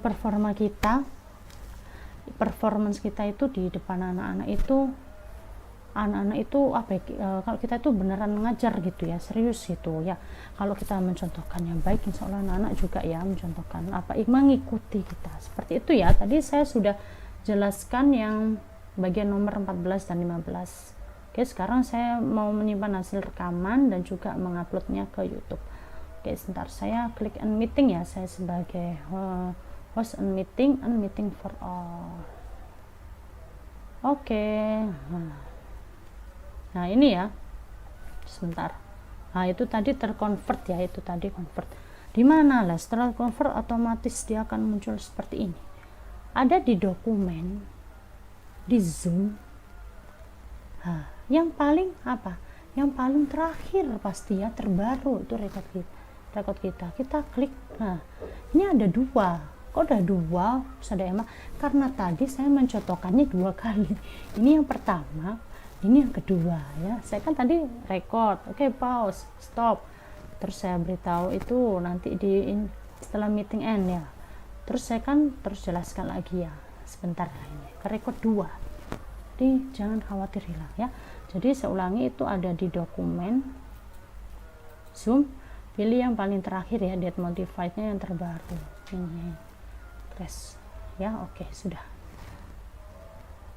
performance kita itu di depan anak-anak itu kalau kita itu beneran ngajar gitu ya, serius gitu ya. Kalau kita mencontohkan yang baik, insya Allah anak-anak juga ya mencontohkan mengikuti kita seperti itu ya. Tadi saya sudah jelaskan yang bagian nomor 14 dan 15. Oke, sekarang saya mau menyimpan hasil rekaman dan juga menguploadnya ke YouTube. Oke, sebentar, saya klik on meeting ya, saya sebagai host on meeting for all. Oke, nah ini ya, sebentar. Nah, itu tadi terconvert ya, itu tadi convert. Di mana lah setelah convert otomatis dia akan muncul seperti ini. Ada di dokumen, di Zoom. Nah, yang paling apa? Yang paling terakhir pasti ya, terbaru itu record kita. Kita klik. Nah, ini ada dua. Kok ada dua? Ada Emma. Karena tadi saya mencontohkannya 2 kali. Ini yang pertama, ini yang kedua ya. Saya kan tadi record, oke, pause, stop, terus saya beritahu itu nanti setelah meeting end ya. Terus saya kan terus jelaskan lagi ya, sebentar ini ke record 2. Jadi jangan khawatir hilang ya. Jadi saya ulangi, itu ada di dokumen Zoom, pilih yang paling terakhir ya, date modified-nya yang terbaru ini, press ya. Oke, sudah.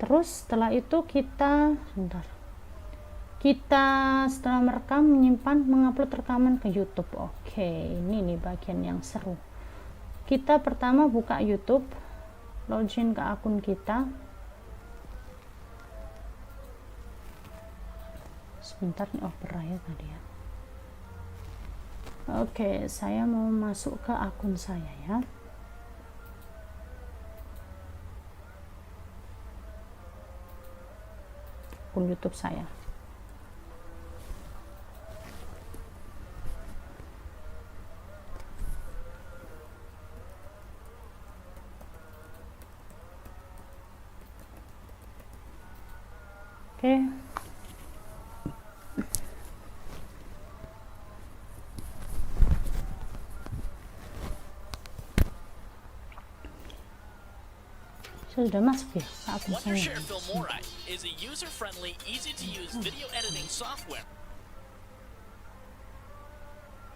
Terus setelah itu kita setelah merekam, menyimpan, mengupload rekaman ke YouTube. Oke, ini nih bagian yang seru. Kita pertama buka YouTube, login ke akun kita. Sebentar nih, Opera ya tadi ya. Oke, saya mau masuk ke akun saya ya. Akun YouTube saya. Oke. Sudah masuk ya? Wondershare Filmora is a user-friendly, easy-to-use video editing software.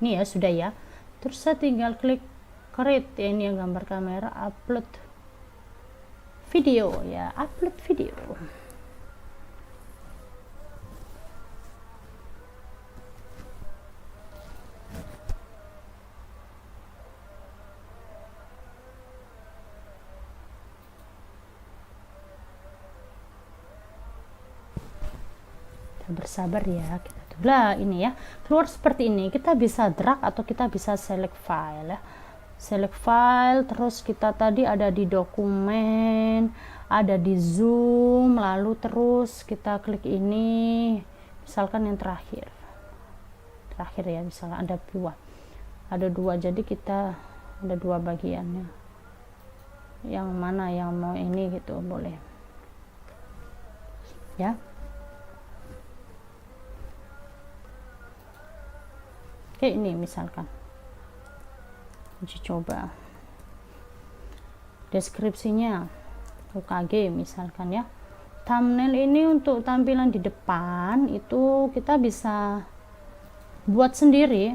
Ini ya, sudah ya. Terus saya tinggal klik create ya, ini yang gambar kamera, upload video ya, upload video. Bersabar ya, kita tunggulah. Ini ya, keluar seperti ini. Kita bisa drag atau kita bisa select file ya, select file. Terus kita tadi ada di dokumen, ada di zoom, lalu terus kita klik ini, misalkan yang terakhir ya, misalnya ada dua, jadi kita ada dua bagiannya, yang mana yang mau ini gitu, boleh ya. Oke, ini misalkan uji coba deskripsinya UKG misalkan ya. Thumbnail ini untuk tampilan di depan itu kita bisa buat sendiri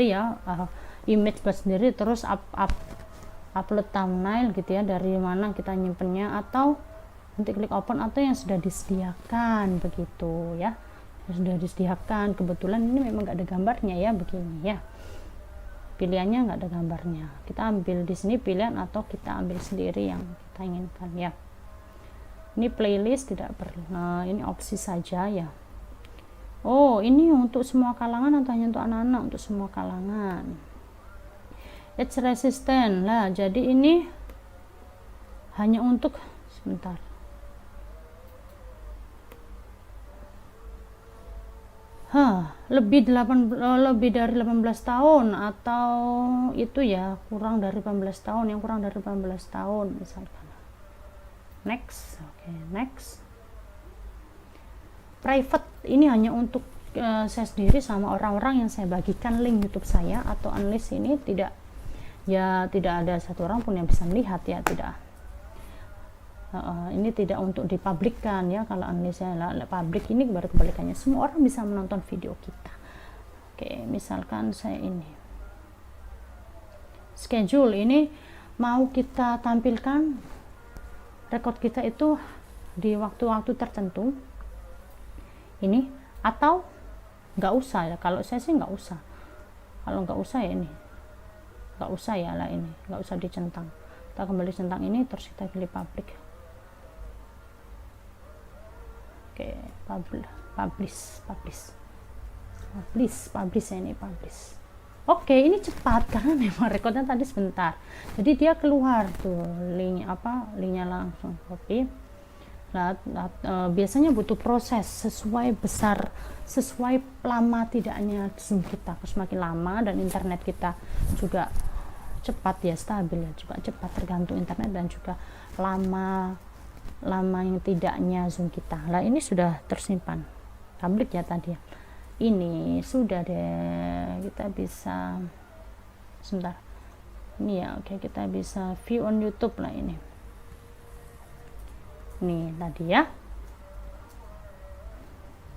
ya, image buat sendiri, terus upload thumbnail gitu ya, dari mana kita nyimpennya, atau nanti klik open, atau yang sudah disediakan begitu ya, sudah disediakan. Kebetulan ini memang nggak ada gambarnya ya, begini ya, pilihannya nggak ada gambarnya. Kita ambil di sini pilihan, atau kita ambil sendiri yang kita inginkan ya. Ini playlist tidak perlu, nah ini opsi saja ya. Oh, ini untuk semua kalangan atau hanya untuk anak-anak? Untuk semua kalangan. Age resistant lah, jadi ini hanya untuk, sebentar, lebih dari 18 tahun atau itu ya, kurang dari 18 tahun, yang kurang dari 18 tahun misalkan. Next. Oke, next. Private ini hanya untuk saya sendiri sama orang-orang yang saya bagikan link YouTube saya, atau unlist ini tidak ada satu orang pun yang bisa melihat ya, tidak. Ini tidak untuk dipublikkan ya. Kalau unlistnya publik, ini baru kebalikannya, semua orang bisa menonton video kita. Oke, misalkan saya ini schedule, ini mau kita tampilkan record kita itu di waktu-waktu tertentu ini, atau nggak usah ya. Kalau saya sih nggak usah, kalau nggak usah ya, ini nggak usah ya lah, ini nggak usah dicentang. Kita kembali centang ini, terus kita pilih public. Oke, publish ya, ini publish. Oke, ini cepat karena memang rekodnya tadi sebentar, jadi dia keluar tuh linknya langsung copy. Biasanya butuh proses sesuai lama tidaknya zoom kita. Semakin lama dan internet kita juga cepat ya, stabil ya, juga cepat, tergantung internet dan juga lama yang tidaknya zoom kita. Lah, ini sudah tersimpan public ya tadi ya. Ini sudah deh, kita bisa sebentar ini ya. Oke, kita bisa view on YouTube lah, ini tadi ya,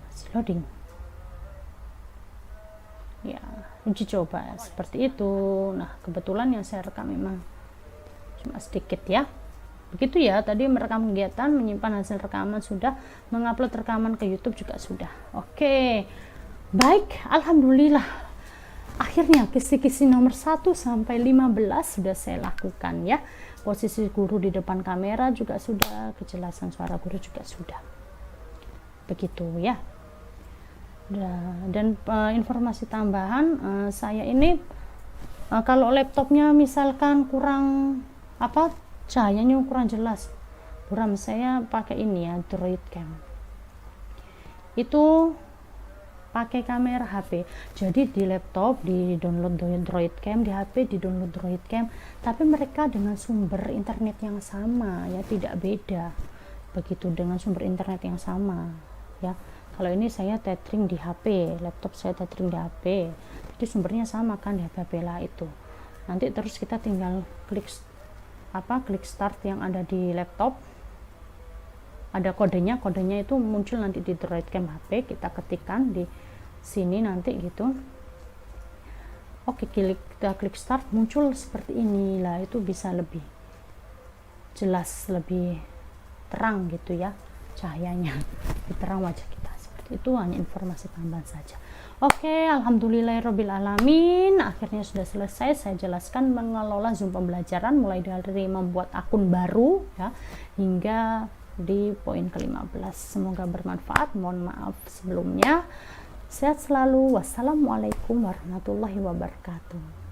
masih loading ya, uji coba seperti itu. Nah, kebetulan yang saya rekam memang cuma sedikit ya. Begitu ya, tadi merekam kegiatan, menyimpan hasil rekaman sudah, mengupload rekaman ke YouTube juga sudah. Oke, baik, alhamdulillah. Akhirnya kisi-kisi nomor 1 sampai 15 sudah saya lakukan ya. Posisi guru di depan kamera juga sudah, kejelasan suara guru juga sudah. Begitu ya. Dan informasi tambahan, saya ini kalau laptopnya misalkan kurang cahayanya kurang jelas, buram, saya pakai ini ya, Droidcam. Itu pakai kamera HP. Jadi di laptop di download Droidcam, di HP di download Droidcam, tapi mereka dengan sumber internet yang sama ya, tidak beda. begitu dengan sumber internet yang sama ya. Kalau ini saya tethering di HP, laptop saya tethering di HP, jadi sumbernya sama kan di HP lah itu. Nanti terus kita tinggal klik start yang ada di laptop, ada kodenya itu muncul nanti di Droidcam HP, kita ketikkan di sini nanti gitu. Oke, kita klik start, muncul seperti ini lah, itu bisa lebih jelas, lebih terang gitu ya cahayanya, lebih terang wajah kita. Seperti itu, hanya informasi tambahan saja. Oke, alhamdulillahirabbil alamin, akhirnya sudah selesai saya jelaskan mengelola Zoom pembelajaran, mulai dari membuat akun baru ya hingga di poin ke-15. Semoga bermanfaat. Mohon maaf sebelumnya. Sehat selalu. Wassalamualaikum warahmatullahi wabarakatuh.